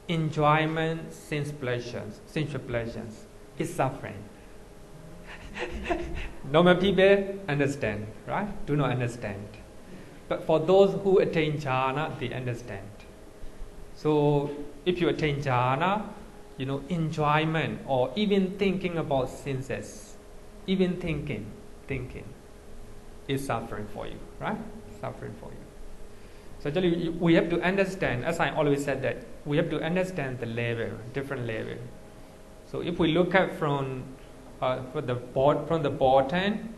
enjoyment, sensual pleasures is suffering. Normal people understand, right? Do not understand. But for those who attain jhana, they understand. So if you attain jhana, enjoyment or even thinking about senses, even thinking is suffering for you, right? Suffering for you. So actually we have to understand, as I always said, that we have to understand the level, different level. So if we look at from the bottom,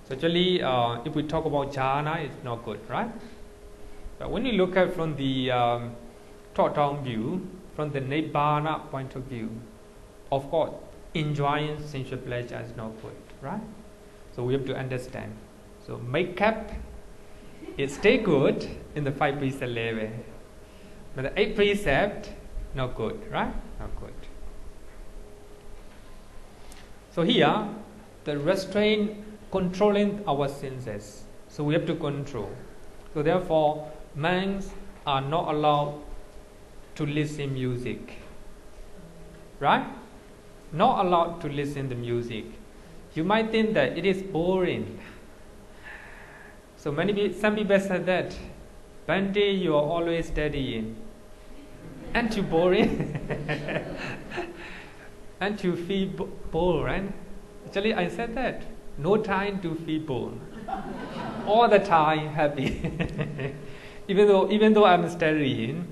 so actually if we talk about jhana, it's not good, right? But when you look at from the top-down view, from the nibbana point of view, of course, enjoying sensual pleasure is not good, right? So we have to understand. So makeup, it stay good in the 5 precept level, but the 8 precept, not good, right? Not good. So here, the restraint controlling our senses. So we have to control. So therefore, monks are not allowed to listen music. Right? Not allowed to listen to music. You might think that it is boring. So some people said that, Bhante, you are always studying. Aren't you boring? And you feel bored, right? Actually, I said that. No time to feel bored. All the time happy. Even though I'm studying,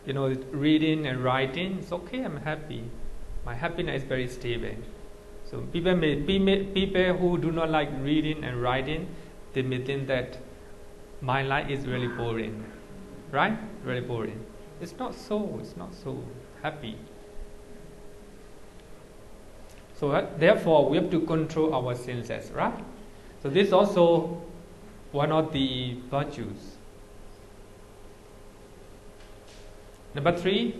reading and writing, it's okay, I'm happy. My happiness is very stable. So people who do not like reading and writing, they may think that my life is really boring, right? Really boring. It's not so happy. So therefore, we have to control our senses, right? So this is also one of the virtues. Number 3,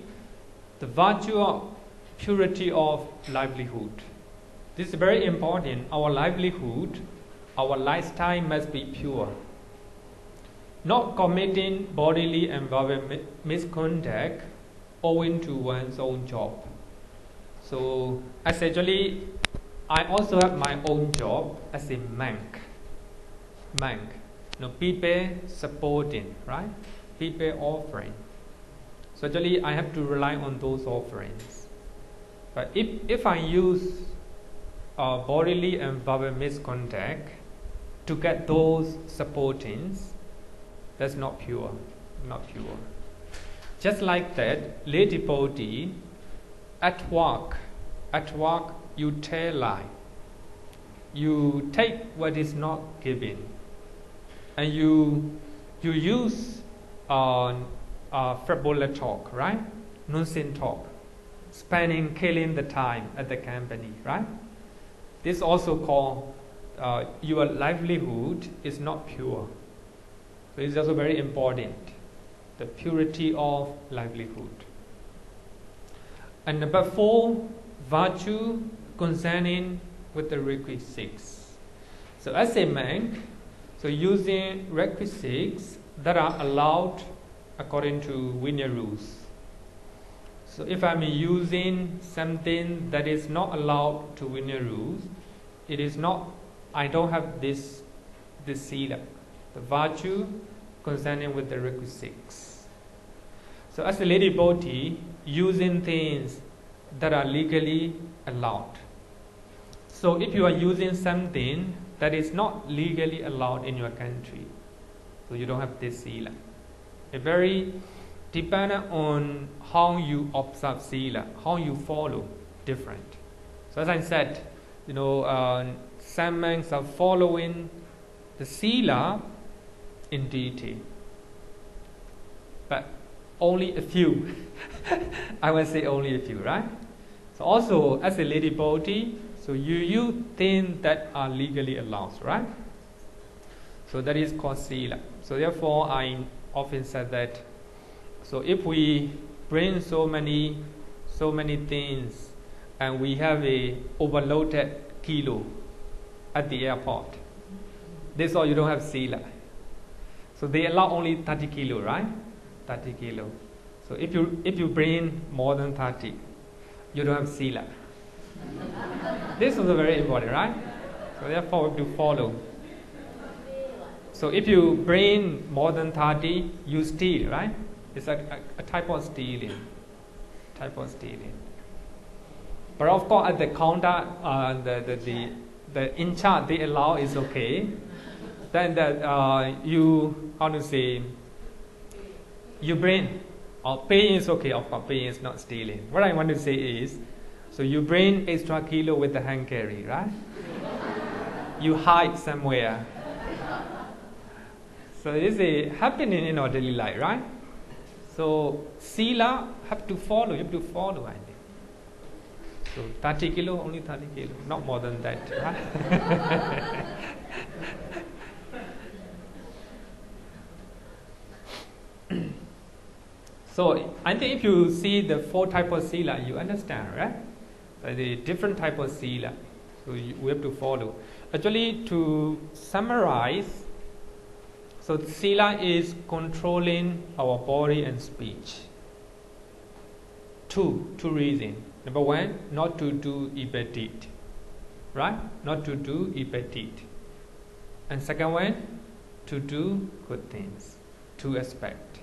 the virtue of purity of livelihood. This is very important. Our livelihood, our lifestyle must be pure. Not committing bodily and verbal misconduct owing to one's own job. So, I also have my own job as a monk. People supporting, right? People offering. So actually, I have to rely on those offerings. But if I use bodily and verbal misconduct to get those supportings, that's not pure. Just like that, lay devotee, at work you tell lie. You take what is not given, and you use frivolous talk, right? Nonsense talk, killing the time at the company, right? This also called your livelihood is not pure. So it's also very important, the purity of livelihood. And number 4, virtue concerning with the requisites. So as a monk, so using requisites that are allowed according to Vinaya rules. So if I'm using something that is not allowed to Vinaya rules, it is not, I don't have this Sīla, the virtue concerning with the requisites. So as a lady devotee, using things that are legally allowed. So if you are using something that is not legally allowed in your country, so you don't have this Sīla. It very dependent on how you observe Sīla, how you follow different. So as I said, some monks are following the Sīla in detail, but only a few. I will say only a few, right? So also as a lady devotee, so you use things that are legally allowed, right? So that is called Sīla. So therefore I often said that, so if we bring so many things and we have a overloaded kilo at the airport, this all you don't have Sīla. So they allow only 30 kilo, right? 30 kilo. So if you bring more than 30, you don't have Sīla. This is very important, right? So therefore we have to follow. So if you bring more than 30, you steal, right? It's a type of stealing. But of course at the counter, the in charge they allow is okay. Then you bring, or paying is okay, of course paying is not stealing. What I want to say is, so you bring extra kilo with the hand carry, right? You hide somewhere. So this is happening in our daily life, right? So Sīla have to follow, you have to follow, I think. So 30 kilo, only 30 kilo, not more than that, right? So I think if you see the 4 types of Sīla, you understand, right? The different type of Sīla. So we have to follow. Actually, to summarize, so Sīla is controlling our body and speech. Two reasons. Number 1, not to do evil deed, right? Not to do evil deed. And second one, to do good things. 2 aspects.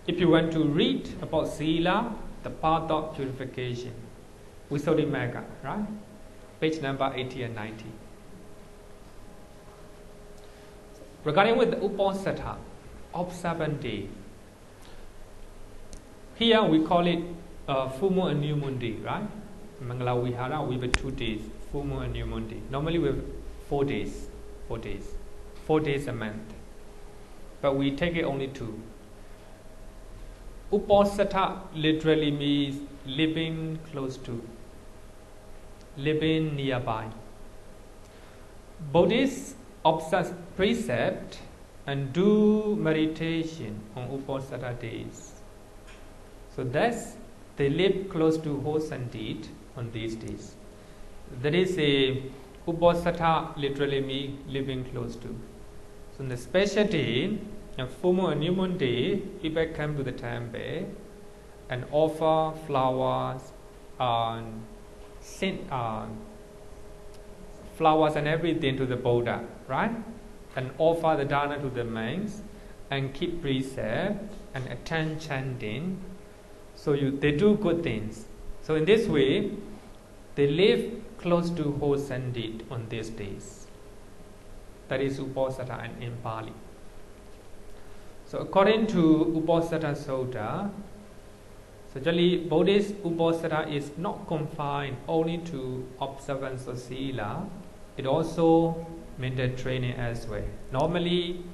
If you want to read about Sīla, the path of purification, Visuddhimagga, right? Page number 80 and 90. Regarding with the Uposatha, observant day. Here we call it full moon and new moon day, right? Mangala Vihara, we have 2 days, full moon and new moon day. Normally we have 4 days, 4 days, 4 days a month. But we take it only 2. Uposatha literally means living close to, living nearby. Buddhists observe precept and do meditation on Uposatha days. So thus they live close to wholesome deed on these days. That is a Uposatha literally means living close to. So on the special day, a full moon and new moon day, people come to the temple and offer flowers and flowers and everything to the Buddha, right? And offer the Dāna to the monks and keep precept and attend chanting. So they do good things. So in this way, they live close to wholesome deed on these days. That is Uposatha and in Pali. So according to Uposatha Sutta, so actually Buddhist Uposatha is not confined only to observance of Sīla. It also mental training as well. Normally,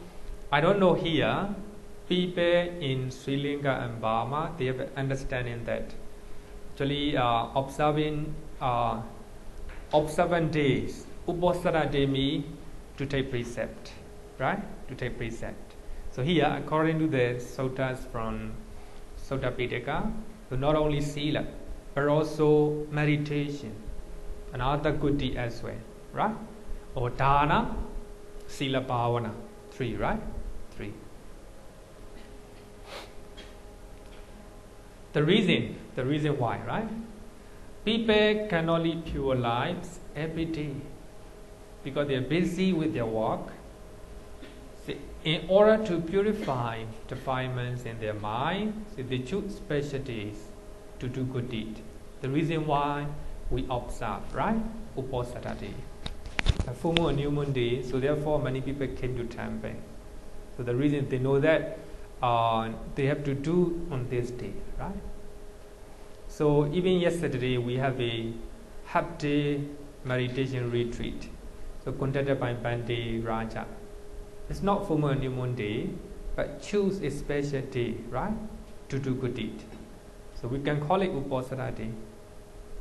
I don't know here, people in Sri Lanka and Burma, they have an understanding that actually observant days, Uposatha day means to take precept, right? To take precept. So here, according to the suttas from Sutta Pitaka, so not only Sīla, but also meditation, and other good deed as well, right? Or Dāna, Sīla Bhavana, 3, right? 3. The reason why, right? People cannot live pure lives every day because they are busy with their work. So in order to purify defilements in their mind, so they choose special days to do good deed. The reason why we observe, right? Uposatha day. A full moon and new moon day, so therefore many people came to temple. So the reason they know that they have to do on this day, right? So even yesterday we have a half-day meditation retreat. So conducted by Bhante Raja. It's not full moon and new moon day, but choose a special day, right? To do good deed. So we can call it Uposatha day.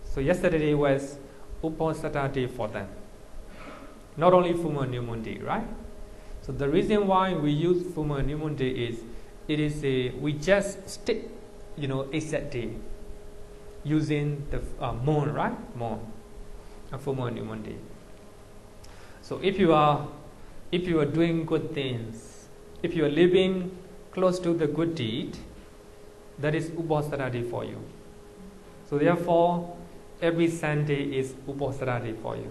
So yesterday was Uposatha day for them. Not only full moon and new moon day, right? So the reason why we use full moon and new moon day is we just stick, a set day using the moon, right? Moon, a full moon and new moon day. So if you are doing good things, if you are living close to the good deed, that is Uposatha day for you. So therefore, every Sunday is Uposatha day for you.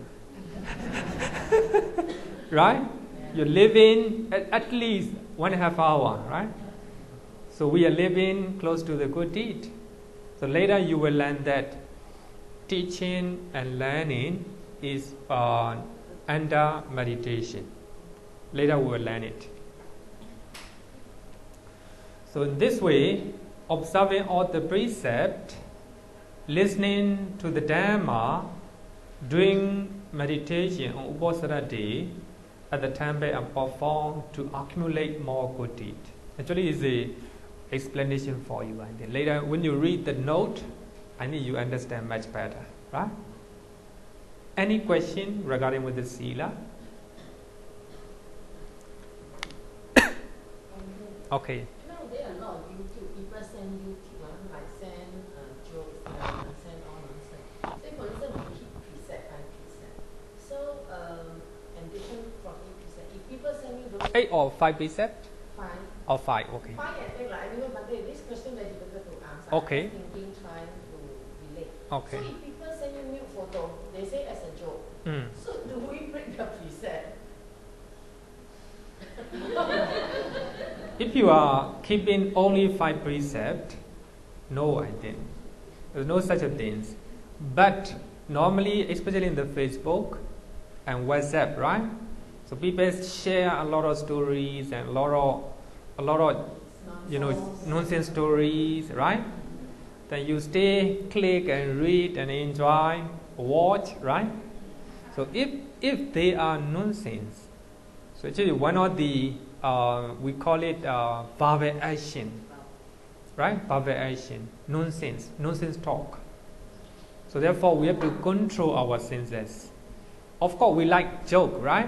Right? You're living at least 1.5 hours, right? So we are living close to the good deed. So later you will learn that teaching and learning is under meditation. Later we will learn it. So in this way, observing all the precepts, listening to the Dhamma, doing meditation on Uposatha day at the temple and perform to accumulate more good deed. Actually, it's a explanation for you. And then later, when you read the note, I think you understand much better, right? Any question regarding with the Sīla? Okay. Nowadays, a lot of YouTube people send YouTube, like send jokes, send all nonsense. Say, for instance, we keep precept, 5 precept. So, and different from each precept. If people send you those 8 or 5 precepts? 5. Or 5, okay. 5, I think, like, anyway, but this question very difficult to answer. Okay. I'm thinking, trying to relate. Okay. So, if people send you nude photo, they say as a joke. So, do we break the precept? If you are keeping only 5 precepts, no, I think. There's no such a thing. But normally, especially in the Facebook and WhatsApp, right? So people share a lot of stories and a lot of nonsense stories, right? Then you stay, click and read and enjoy, watch, right? So if they are nonsense, so actually one of the we call it verbal action, right? Verbal action, nonsense talk. So therefore we have to control our senses. Of course we like joke, right?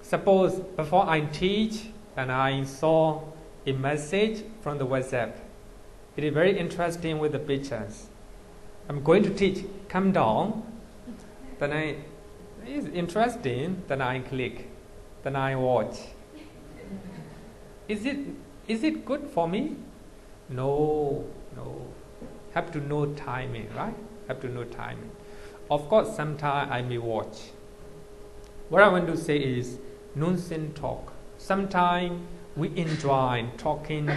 Suppose before I teach and I saw a message from the WhatsApp. It is very interesting with the pictures. I'm going to teach, come down. Then it's interesting, then I click, then I watch. Is it good for me? No. Have to know timing, right? Have to know timing. Of course, sometimes I may watch. What I want to say is nonsense talk. Sometimes we enjoy talking,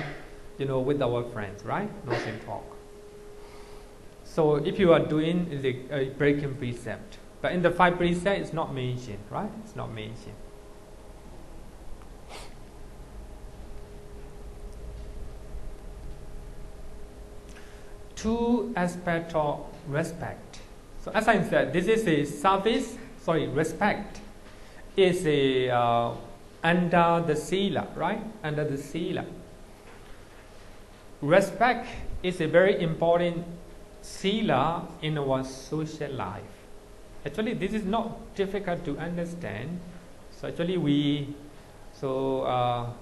with our friends, right? Nonsense talk. So if you are doing a breaking precept, but in the 5 precepts, it's not mentioned, right? It's not mentioned. Two aspects of respect. So as I said, this is a respect is a under the Sīla, right? Under the Sīla. Respect is a very important Sīla in our social life. Actually, this is not difficult to understand. So actually so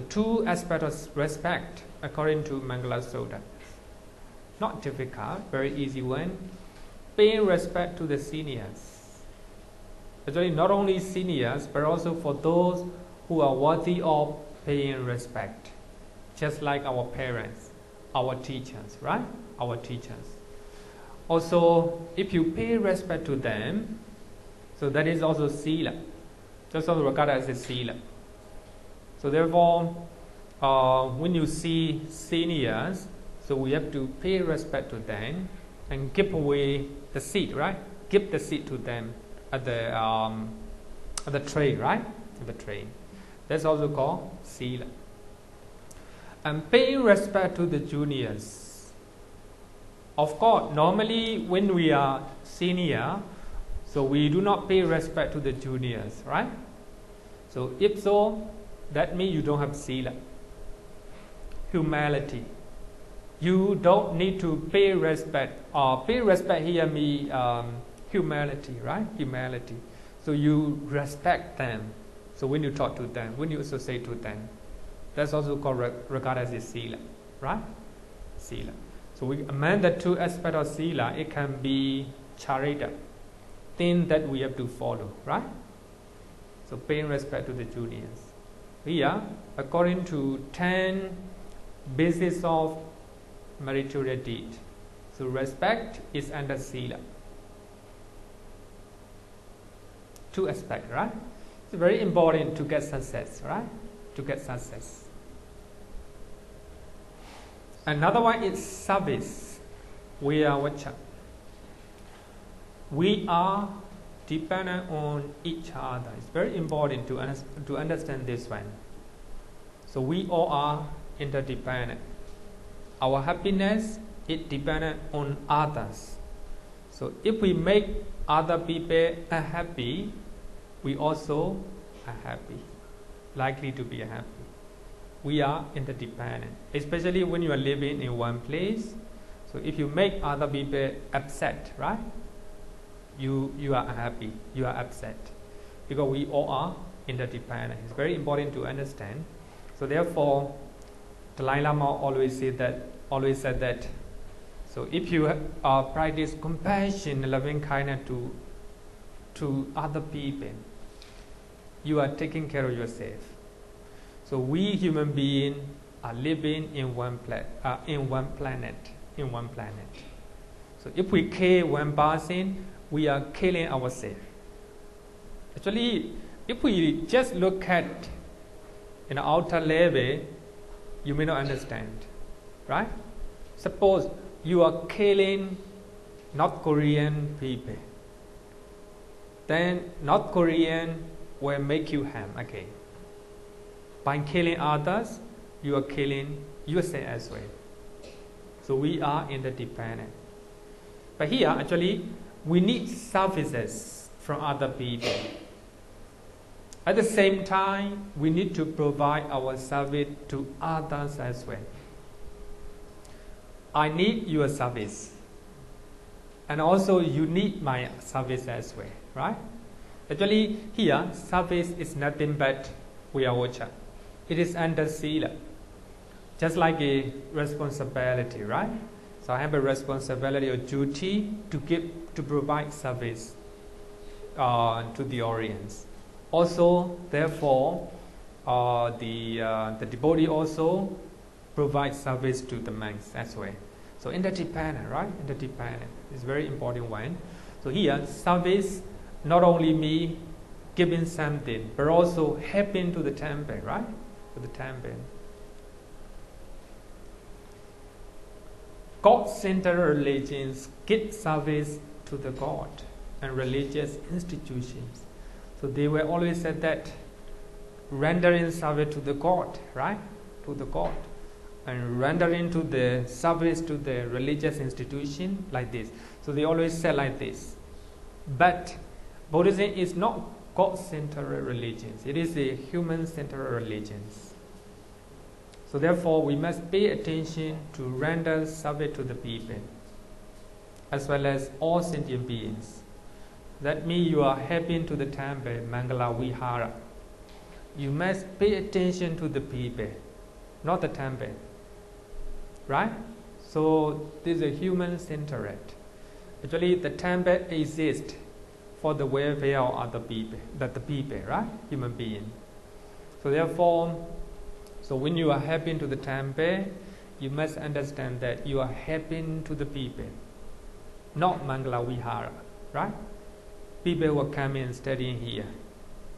two aspects of respect according to Mangala Sutta. Not difficult, very easy one. Paying respect to the seniors. Actually, not only seniors, but also for those who are worthy of paying respect. Just like our parents, our teachers, right? Our teachers. Also, if you pay respect to them, so that is also Sīla. That's also regarded as a Sīla. So therefore, when you see seniors, so we have to pay respect to them and give away the seat, right? Give the seat to them at the tray, right? At the tray. That's also called Sīla. And paying respect to the juniors. Of course, normally when we are senior, so we do not pay respect to the juniors, right? So if so, that means you don't have Sīla. Humility. You don't need to pay respect. Pay respect here means humility, right? Humility. So you respect them. So when you talk to them, when you associate with them, that's also called regarded as a Sīla, right? Sīla. So we amend the two aspects of Sīla. It can be căritta, thing that we have to follow, right? So paying respect to the juniors. Here, according to 10 bases of meritorious deed. So respect is under Sīla. Two aspects, right? It's very important to get success, right? To get success. Another one is service. We are Vaccha. We are dependent on each other. It's very important to understand this one. So we all are interdependent. Our happiness is dependent on others. So if we make other people unhappy, we also are happy, likely to be happy. We are interdependent, especially when you are living in one place. So if you make other people upset, right? You are unhappy, you are upset, because we all are interdependent. It's very important to understand. So therefore, Dalai Lama always said that. So if you practice compassion, loving kindness to other people, you are taking care of yourself. So we human beings are living in one planet. So if we kill one person, we are killing ourselves. Actually, if we just look at an outer level, you may not understand, right? Suppose you are killing North Korean people. then North Korean will make you harm again. By killing others, you are killing yourself as well. So we are interdependent. But here, actually, we need services from other people. At the same time, we need to provide our service to others as well. I need your service. And also you need my service as well, right? Actually, here, service is nothing but Vaccha. It is under Sīla. Just like a responsibility, right? So I have a responsibility or duty to provide service to the audience. Also, therefore, the devotee also provides service to the monks as well. So interdependent, right? Interdependent is very important one. So here, service not only me giving something, but also helping to the temple, right? To the temple. God-centered religions give service to the God and religious institutions. So they were always said that rendering service to the God, right? To the God. And rendering to the service to the religious institution like this. So they always said like this. But Buddhism is not God-centered religion. It is a human-centered religion. So therefore, we must pay attention to render service to the people, as well as all sentient beings. That means you are helping to the temple, Mangala Vihara. You must pay attention to the people, not the temple. Right? So this is a human-centered. Actually, the temple exists for the welfare of other people, the people, right? Human being. So therefore, so when you are helping to the temple, you must understand that you are helping to the people, not Mangala Vihara, right? People who are coming and studying here,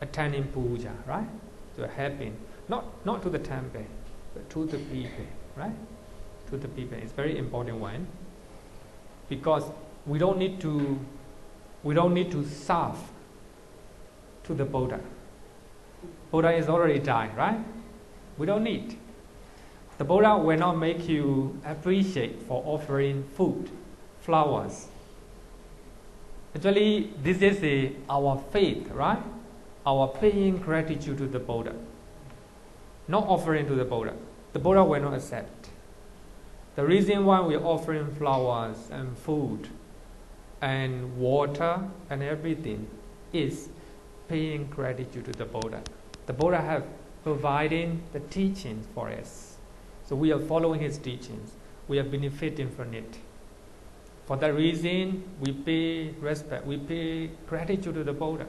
attending puja, right? So helping, not to the temple, but to the people, right? To the people. It's very important one, because we don't need to serve to the Buddha. Buddha is already died, right? We don't need. The Buddha will not make you appreciate for offering food, flowers. Actually, this is our faith, right? Our paying gratitude to the Buddha. Not offering to the Buddha. The Buddha will not accept. The reason why we are offering flowers and food and water and everything is paying gratitude to the Buddha. The Buddha have providing the teachings for us. So we are following his teachings. We are benefiting from it. For that reason, we pay respect, we pay gratitude to the Buddha.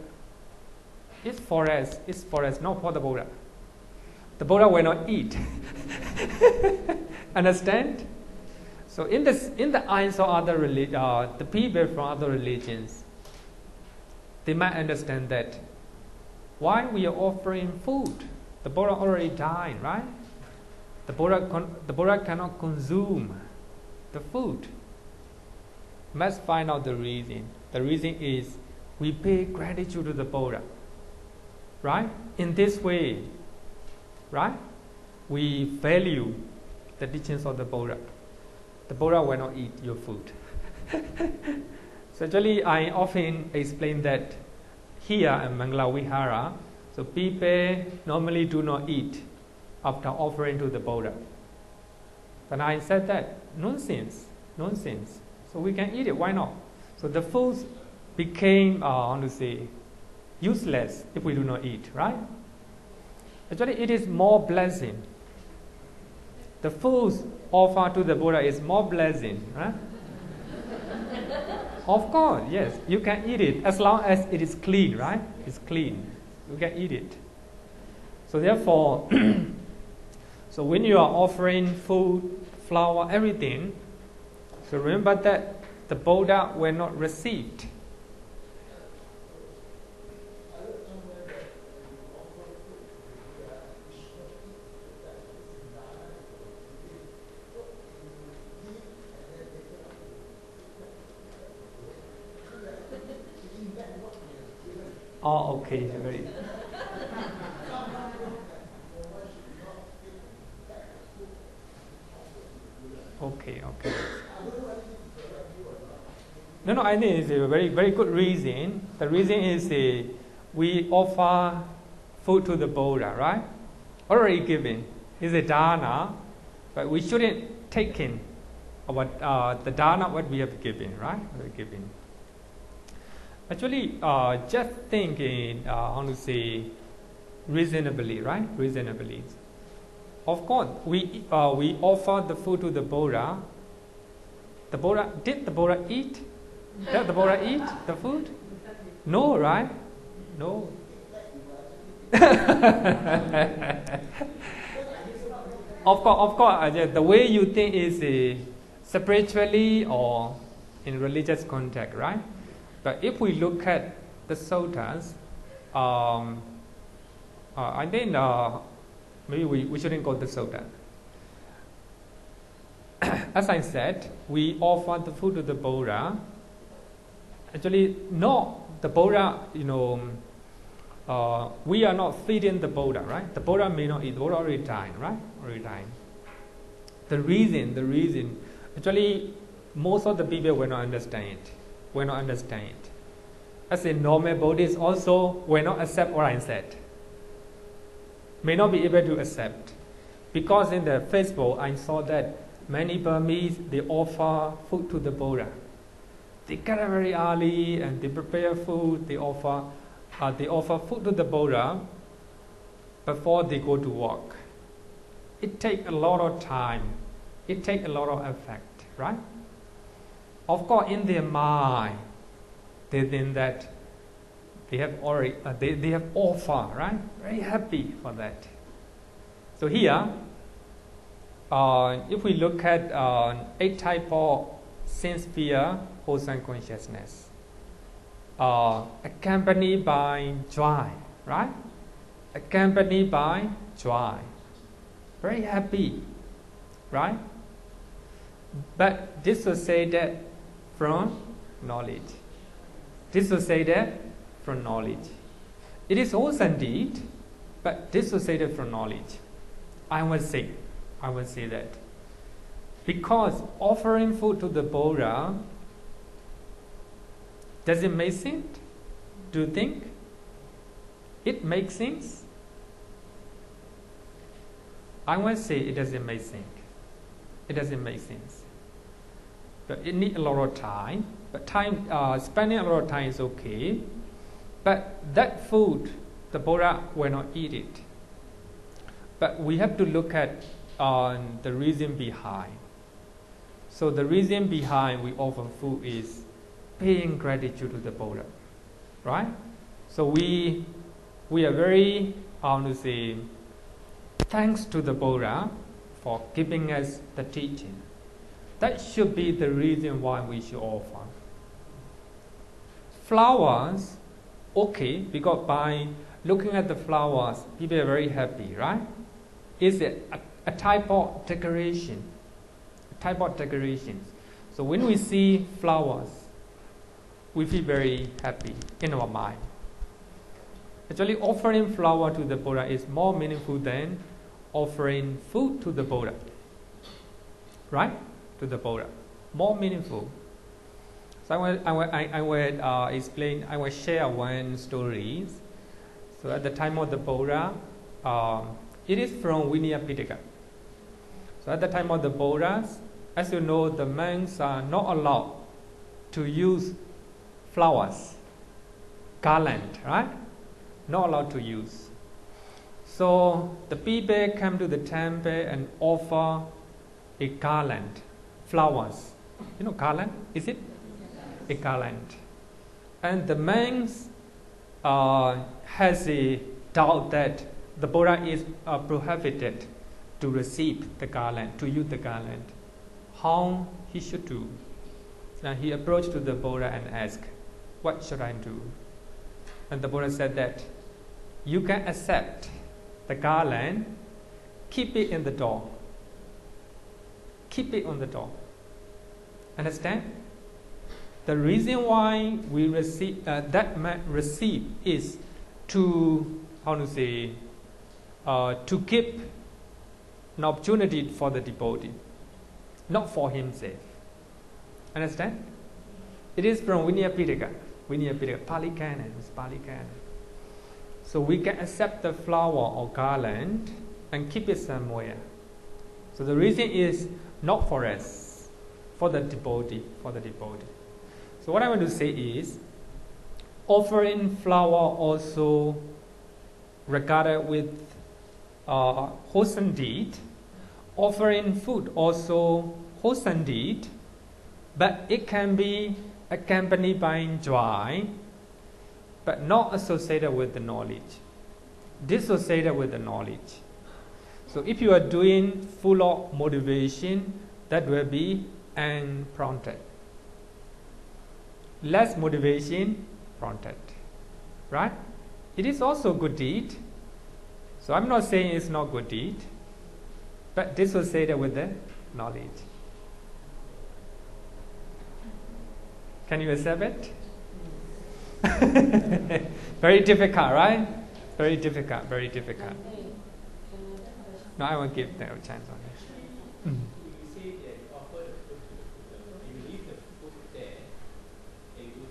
It's for us, not for the Buddha. The Buddha will not eat. Understand? So in the eyes of other the people from other religions, they might understand that why we are offering food. The Buddha already died, right? The Buddha cannot consume the food. Must find out the reason. The reason is we pay gratitude to the Buddha, right? In this way, right? We value the teachings of the Buddha. The Buddha will not eat your food. So actually, I often explain that here in Mangala Vihara, so people normally do not eat after offering to the Buddha. But I said that nonsense. So we can eat it. Why not? So the food became, useless if we do not eat, right? Actually, it is more blessing. The food offered to the Buddha is more blessing, right? Of course, yes, you can eat it as long as it is clean, right? It's clean. You can eat it. So therefore, so when you are offering food, flour, everything, so remember that the Buddha will not receive it. Oh, okay. Very. Okay. No, I think it's a very, very good reason. The reason is we offer food to the Buddha, right? Already given. It's a dana, but we shouldn't take in the dana what we have given, right? We're giving. Actually, just thinking, how to say, reasonably, right? Reasonably. Of course, we offer the food to the Buddha. Did the Buddha eat? Did the Buddha eat the food? No, right? No. Of course, the way you think is spiritually or in religious context, right? But if we look at the suttas, I think maybe we shouldn't go to sutta. As I said, we offer the food to the Buddha. Actually, no, the Buddha, we are not feeding the Buddha, right? The Buddha may not eat. The Buddha already died, right? Already died. The reason, actually, most of the people will not understand it. As a normal Buddhist also will not accept what I said. May not be able to accept. Because in the Facebook, I saw that many Burmese, they offer food to the Buddha. They get up very early and they prepare food. They offer food to the Buddha before they go to work. It takes a lot of time. It takes a lot of effort, right? Of course, in their mind, they think that they have already they have offer, right? Very happy for that. So here, if we look at 8 types of sincere wholesome consciousness, accompanied by joy, right? Accompanied by joy, very happy, right? But dissociated from knowledge. Dissociated from knowledge. It is wholesome indeed, but dissociated from knowledge. I will say that. Because offering food to the Buddha, does it make sense? Do you think it makes sense? I will say it doesn't make sense. It doesn't make sense. But it needs a lot of time. But spending a lot of time is okay. But that food, the Buddha will not eat it. But we have to look at the reason behind. So the reason behind we offer food is paying gratitude to the Buddha, right? So we are very, thanks to the Buddha for giving us the teaching. That should be the reason why we should offer. Flowers, okay, because by looking at the flowers, people are very happy, right? It's a type of decoration. So when we see flowers, we feel very happy in our mind. Actually, offering flower to the Buddha is more meaningful than offering food to the Buddha. Right? To the Buddha. More meaningful. So I will explain, I will share one story. So at the time of the Buddha, it is from Vinaya Pitaka. So at the time of the Buddhas, as you know, the monks are not allowed to use flowers, garland, right? Not allowed to use. So the people come to the temple and offer a garland, flowers. You know garland? Is it? A garland. And the monks has a doubt that the Buddha is prohibited to receive the garland, to use the garland. How he should do? So he approached to the Buddha and asked, what should I do? And the Buddha said that you can accept the garland, keep it in the door. Keep it on the door. Understand? The reason why we receive receive is to to keep an opportunity for the devotee, not for himself. Understand? It is from Vinaya Pitaka, Pali Canon, it's Pali Canon. So we can accept the flower or garland and keep it somewhere. So the reason is not for us, for the devotee, So what I want to say is, offering flower also regarded with wholesome deed, offering food also wholesome deed, but it can be accompanied by joy, but not associated with the knowledge, dissociated with the knowledge. So if you are doing full of motivation, that will be unprompted. Less motivation, prompted. Right? It is also good deed. So I'm not saying it's not good deed, but dissociated with the knowledge. Can you accept it? Very difficult, right? Very difficult. No, I won't give them a chance on it. You say that offer the food to the Buddha, you leave the food there, and you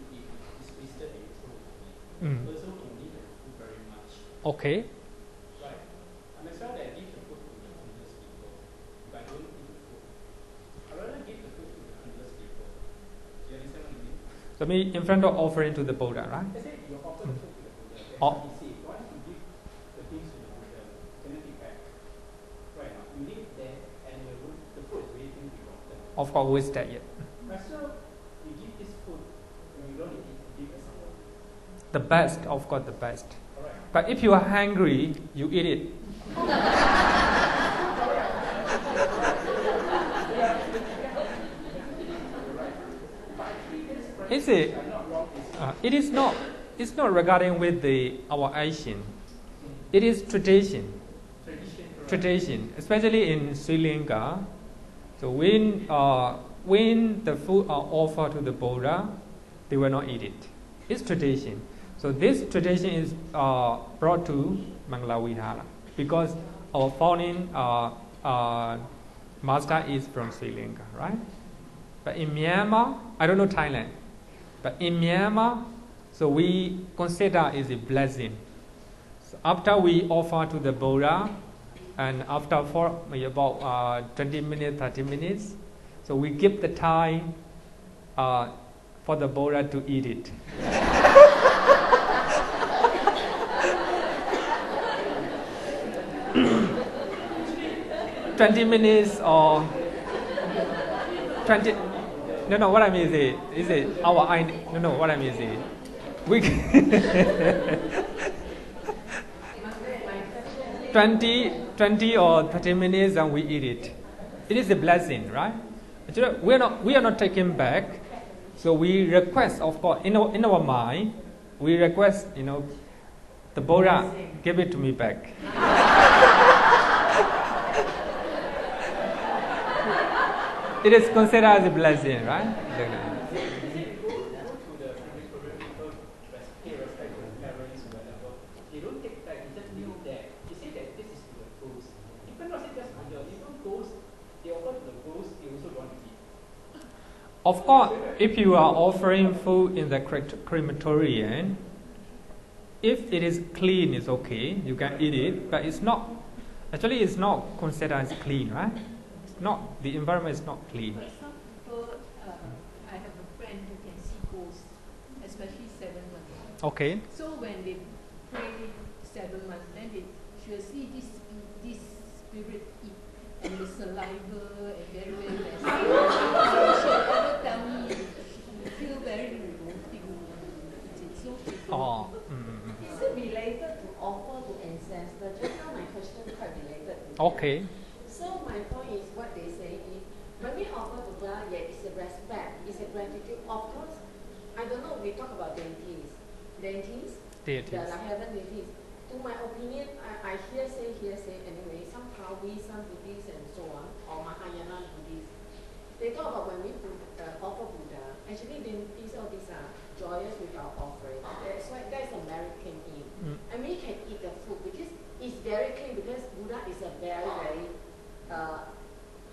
it's wasted and you throw it away. Also, you need the food very much. Okay. Right. I may say that I give the food to the homeless people, if I don't eat the food. I'd rather give the food to the homeless people. Do you understand what I mean? So me in front of offering to the Buddha, right? I said you offer the food to the Buddha. That's Oh. what he said. Once you give the things to the Buddha, cannot be back. Right now, you leave there and the food is waiting to be rotten. Of course, wasted yet. But so you give this food when you don't eat, give it someone. The best, of course, the best. Alright. But if you are hungry, you eat it. Is it? It is not. It's not regarding with our action. It is tradition. Tradition, especially in Sri Lanka. So when the food are offered to the Buddha, they will not eat it. It's tradition. So this tradition is brought to Mangala Vihara because our founding master is from Sri Lanka, right? But in Myanmar, I don't know Thailand, but in Myanmar, so we consider it a blessing. So after we offer to the Buddha, and after for about 20 minutes, 30 minutes, so we give the time for the Buddha to eat it. $20 or 20. No. What I mean is it our no. What I mean is it we 20 or 30 minutes and we eat it. It is a blessing, right? Actually, we are not taking back. So we request, of course, in our mind, we request, the Buddha give it to me back. It is considered as a blessing, right? Of course, if you are offering food in the crematorium, if it is clean, it's okay. You can eat it, but it's not. Actually, it's not considered as clean, right? It's not. The environment is not clean. But some people, I have a friend who can see ghosts, especially 7 months. Okay. So when they pray 7 months, then she will see this spirit eat and the saliva and very messy. So she will ever tell me she feel very revolting. Oh. Is it related to offer to ancestors? Just now my question quite related to that. Okay. So my point is what they say is when we offer to God, yeah, it's a respect, it's a gratitude. Of course, I don't know, we talk about deities. Deities. The heaven deities. To my opinion, I hearsay anyway, some Taoists, some Buddhists and so on, or Mahayana Buddhists, they talk about when we offer Buddha, actually these are joyous with our offering. That's why that's a merit came in. And we can eat the food because it's very clean, because Buddha is a very, very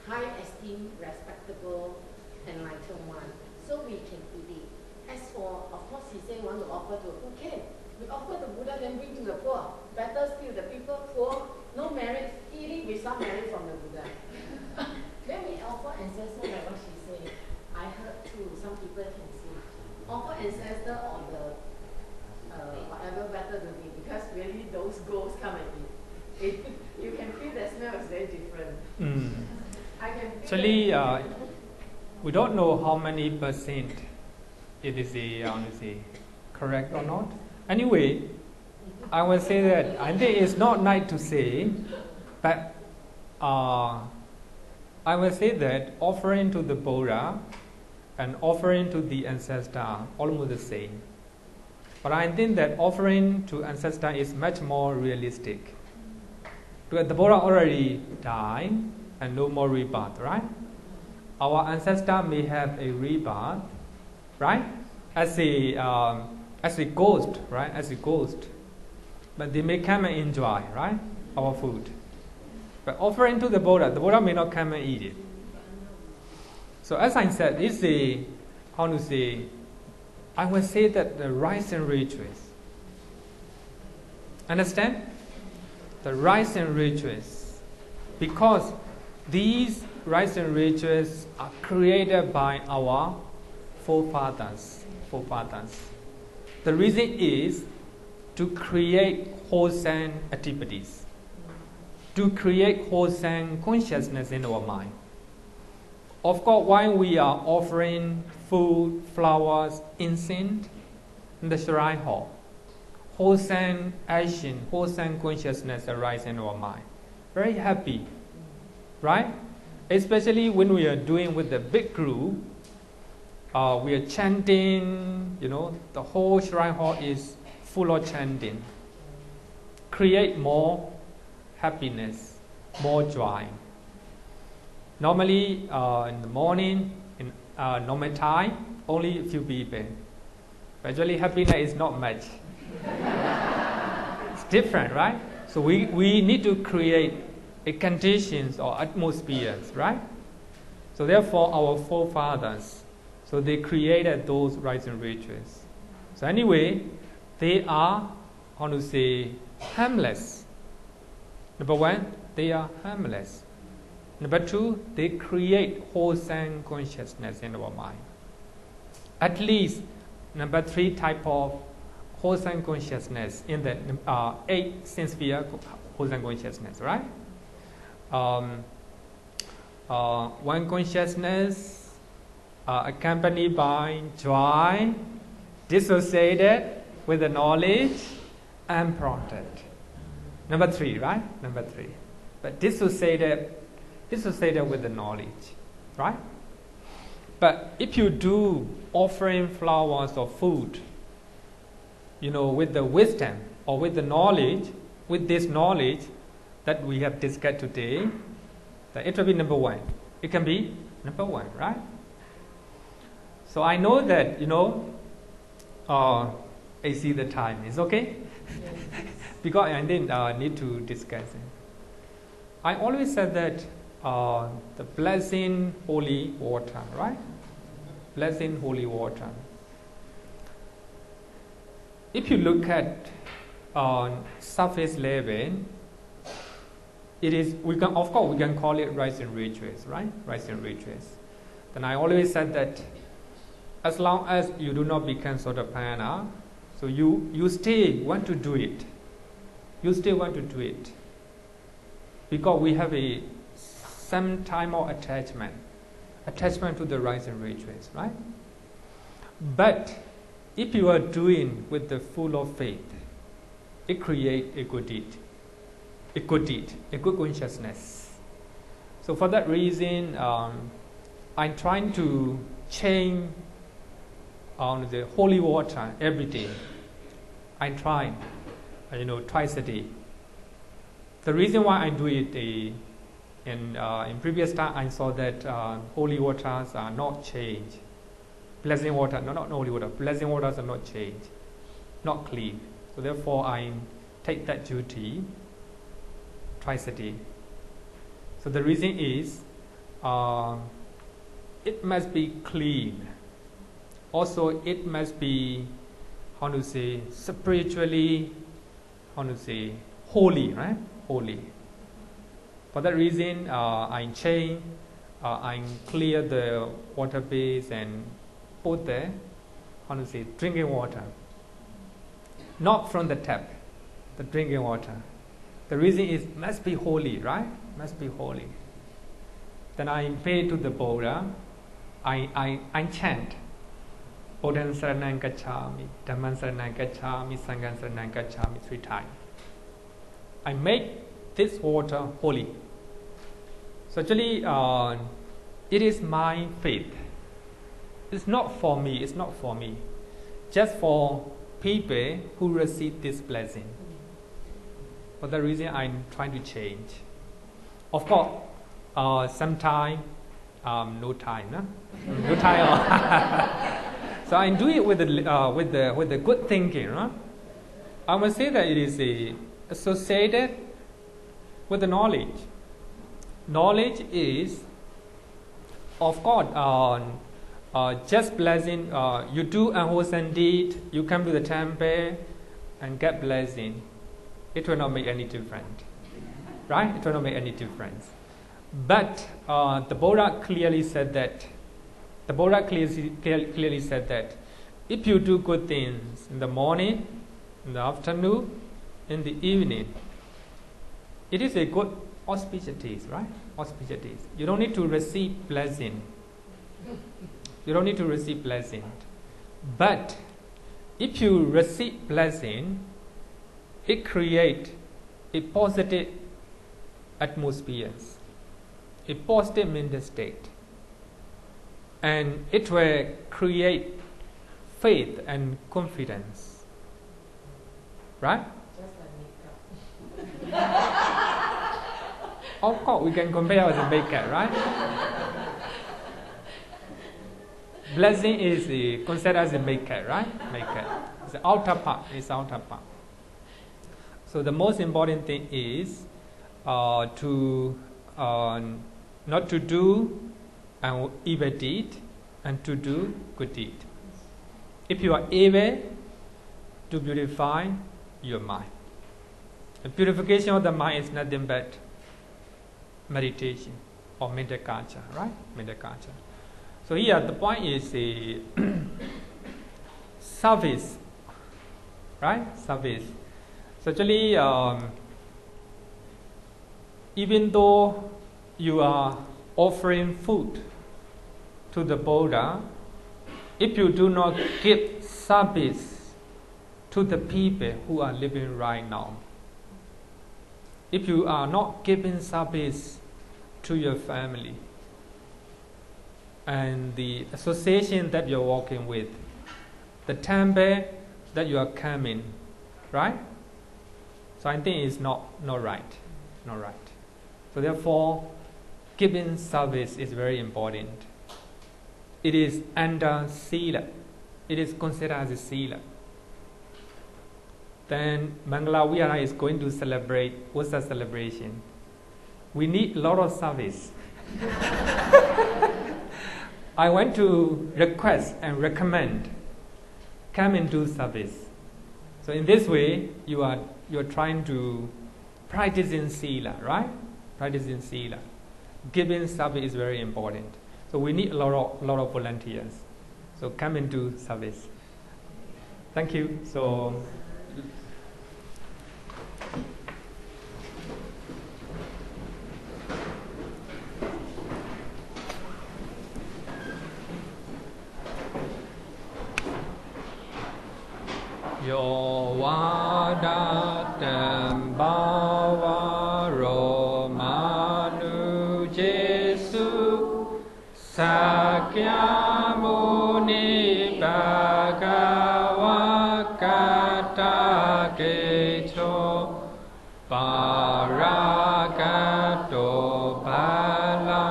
high esteem, respectable, enlightened one. So we can eat it. As for, of course, he said want to offer to who can. We offer to Buddha, then bring to the poor. Better still, the people poor, no merit, eating without merit from the Buddha. Then we offer ancestor, like what she said. I heard too, some people can say, offer ancestor or the whatever better to me, because really those ghosts come and eat. You can feel the smell is very different. I can feel actually, we don't know how many percent it is correct or not. Anyway, I will say that I think it's not nice to say, but I will say that offering to the Buddha and offering to the ancestor are almost the same. But I think that offering to ancestor is much more realistic. Because the Buddha already died and no more rebirth, right? Our ancestor may have a rebirth, right? As a ghost, right? As a ghost. But they may come and enjoy, right? Our food. But offering to the Buddha may not come and eat it. So as I said, it's I will say that the rites and rituals. Understand? The rites and rituals. Because these rites and rituals are created by our forefathers. The reason is to create wholesome activities, to create wholesome consciousness in our mind. Of course, while we are offering food, flowers, incense in the shrine hall, wholesome action, wholesome consciousness arises in our mind. Very happy, right? Especially when we are doing with the big group, we are chanting, the whole shrine hall is full of chanting. Create more happiness, more joy. Normally, in the morning, in normal time, only a few people. Actually, happiness is not much. It's different, right? So we need to create a conditions or atmospheres, right? So therefore, our forefathers, so they created those rites and rituals. So anyway, they are, harmless. Number one, they are harmless. Number two, they create wholesome consciousness in our mind. At least, number three type of wholesome consciousness in the 8 sense sphere wholesome consciousness, right? One consciousness accompanied by joy, dissociated with the knowledge, and prompted. Number three, right? Number three. But dissociated with the knowledge, right? But if you do offering flowers or food, with the wisdom or with the knowledge, with this knowledge that we have discussed today, that it will be number one. It can be number one, right? So I know that, I see the time. Is okay? Yes. Because I didn't need to discuss it. I always said that the blessing holy water, right? Blessing holy water. If you look at surface level, it is we can call it rites and rituals, right? Rites and rituals. Then I always said that as long as you do not become Sotapanna, so you still want to do it. You still want to do it. Because we have some time of attachment to the rites and rituals, right? But if you are doing with the full of faith, it creates a good deed, a good consciousness. So for that reason, I'm trying to change on the holy water every day. I try, twice a day. The reason why I do it in previous time, I saw that holy waters are not changed. blessing water, no, not holy water, blessing waters are not changed, not clean. So therefore I take that duty twice a day. So the reason is it must be clean. Also it must be, spiritually, holy, right? Holy. For that reason, I change, I clear the water base and put there, drinking water. Not from the tap, the drinking water. The reason is must be holy, right? Must be holy. Then I pay to the Buddha, I chant. Buddhaṃ saraṇaṃ gacchāmi, Dhammāṃ saraṇaṃ gacchāmi, Saṅghāṃ saraṇaṃ gacchāmi 3 times. I make this water holy. So actually, it is my faith. It's not for me, it's not for me. Just for people who receive this blessing. For that reason, I'm trying to change. Of course, sometime, no time, no? No time. So I do it with the good thinking. Right? I must say that it is associated with the knowledge. Knowledge is, of course, just blessing. You do a wholesome deed, you come to the temple and get blessing. It will not make any difference, right? It will not make any difference. But the Buddha clearly said that. The Buddha clearly said that if you do good things in the morning, in the afternoon, in the evening, it is a good auspicities, right? Auspicities. You don't need to receive blessing. You don't need to receive blessing. But if you receive blessing, it creates a positive atmosphere, a positive mental state. And it will create faith and confidence. Right? Just like makeup. Of course, we can compare with the makeup, right? Blessing is considered as a makeup, right? Makeup. It's the outer part. It's the outer part. So the most important thing is to not to do an evil deed and to do good deed. If you are able to beautify your mind, the purification of the mind is nothing but meditation or mental culture, right? Mental culture. So here the point is a service, right? Service. So actually, even though you are offering food to the Buddha, if you do not give service to the people who are living right now, if you are not giving service to your family and the association that you're working with, the temple that you are coming, right? So I think it's not right. Not right. So therefore, giving service is very important. It is under Sīla. It is considered as a Sīla. Then Mangala Vihara is going to celebrate. What's the celebration? We need a lot of service. I want to request and recommend, come and do service. So in this way, you are trying to practice in Sīla, right? Practice in Sīla. Giving service is very important. So we need a lot of volunteers. So come and do service. Thank you. So Yo vadatam bhavaro manu Jesu Sakya Muni Bhagava Kata Kecho Paragato Bala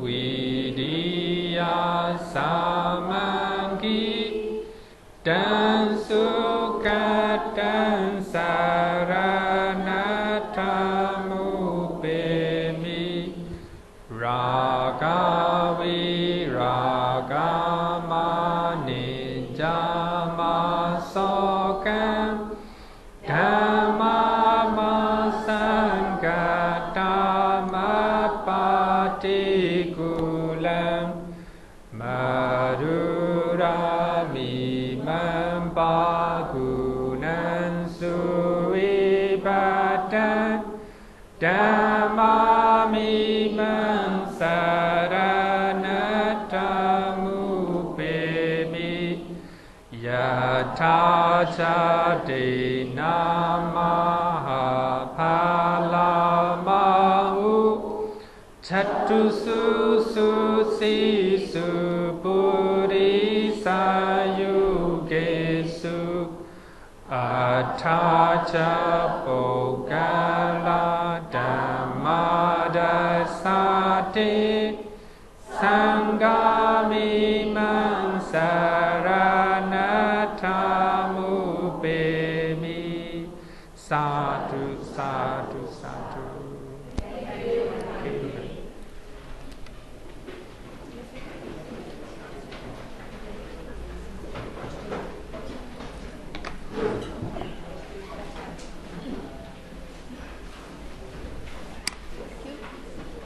Vidya Samanga Atacha de namaha palamahu chatusu susisu purisa yugesu Atacha Pogala Dhammadasate